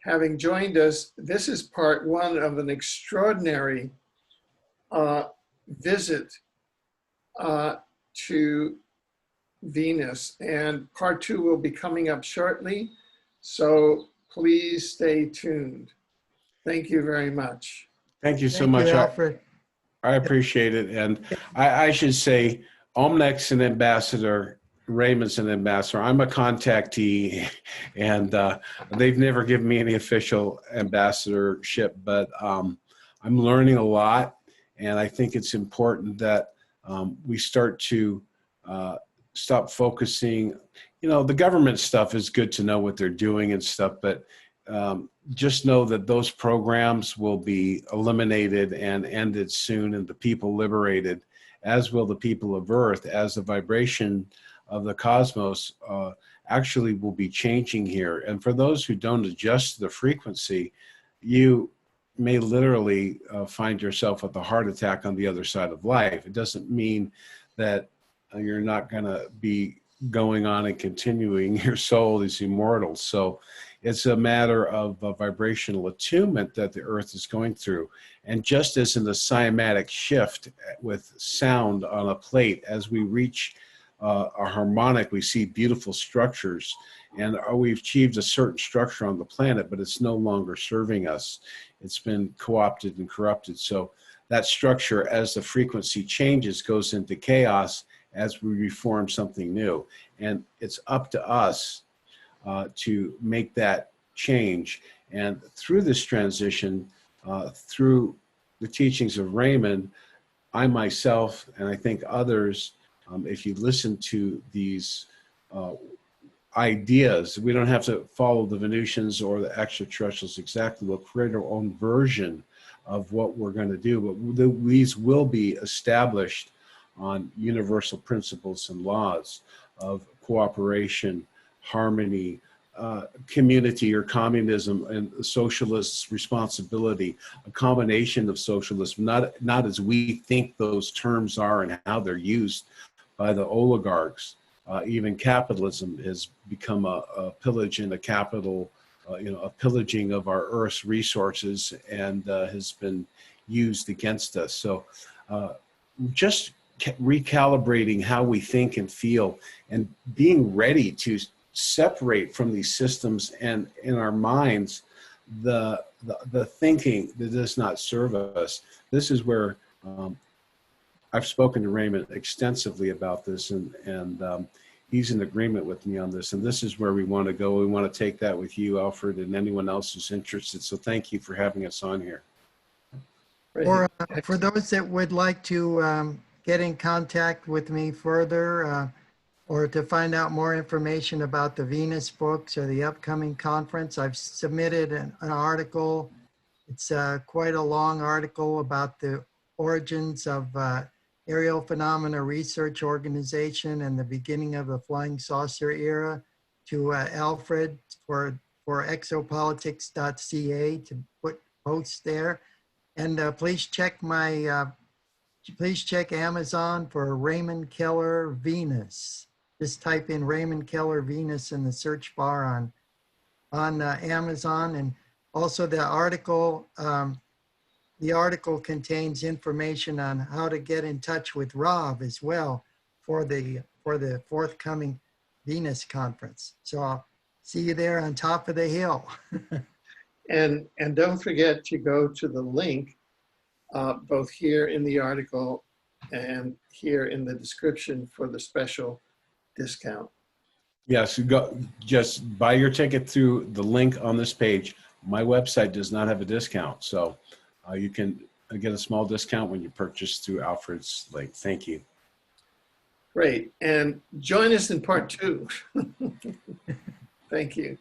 having joined us. This is part 1 of an extraordinary visit to Venus, and part 2 will be coming up shortly. So please stay tuned. Thank you very much. Thank you so much. Alfred. I appreciate it. And I should say, Omnec's an ambassador, Raymond's an ambassador. I'm a contactee, and they've never given me any official ambassadorship, but I'm learning a lot. And I think it's important that we start to stop focusing. You know, the government stuff is good to know what they're doing and stuff, but just know that those programs will be eliminated and ended soon, and the people liberated, as will the people of Earth, as the vibration of the cosmos actually will be changing here. And for those who don't adjust to the frequency, you may literally find yourself with a heart attack on the other side of life. It doesn't mean that you're not going to be going on and continuing. Your soul is immortal. So It's a matter of vibrational attunement that the Earth is going through. And just as in the cymatic shift with sound on a plate, as we reach a harmonic, we see beautiful structures. And we've achieved a certain structure on the planet, but it's no longer serving us. It's been co-opted and corrupted. So that structure, as the frequency changes, goes into chaos as we reform something new. And it's up to us to make that change. And through this transition, through the teachings of Raymond, I myself, and I think others, if you listen to these ideas, we don't have to follow the Venusians or the extraterrestrials exactly. We'll create our own version of what we're going to do, but these will be established on universal principles and laws of cooperation, harmony, community or communism, and socialist responsibility, a combination of socialism, not as we think those terms are and how they're used by the oligarchs. Even capitalism has become a pillage and a capital, a pillaging of our Earth's resources, and has been used against us. So just recalibrating how we think and feel, and being ready to separate from these systems and in our minds the thinking that does not serve us. This is where I've spoken to Raymond extensively about this, and he's in agreement with me on this, and this is where we want to go. We want to take that with you, Alfred, and anyone else who's interested. So thank you for having us on here. For those that would like to get in contact with me further, or to find out more information about the Venus books or the upcoming conference, I've submitted an article. It's quite a long article about the origins of Aerial Phenomena Research Organization and the beginning of the flying saucer era to Alfred for exopolitics.ca to put posts there. And please check Amazon for Raymond Keller Venus. Just type in Raymond Keller Venus in the search bar on Amazon. And also the article contains information on how to get in touch with Rob as well for the forthcoming Venus conference. So I'll see you there on top of the hill. And don't forget to go to the link, both here in the article and here in the description for the special discount. Yes, just buy your ticket through the link on this page. My website does not have a discount, so you can get a small discount when you purchase through Alfred's link. Thank you. Great, and join us in part 2. Thank you.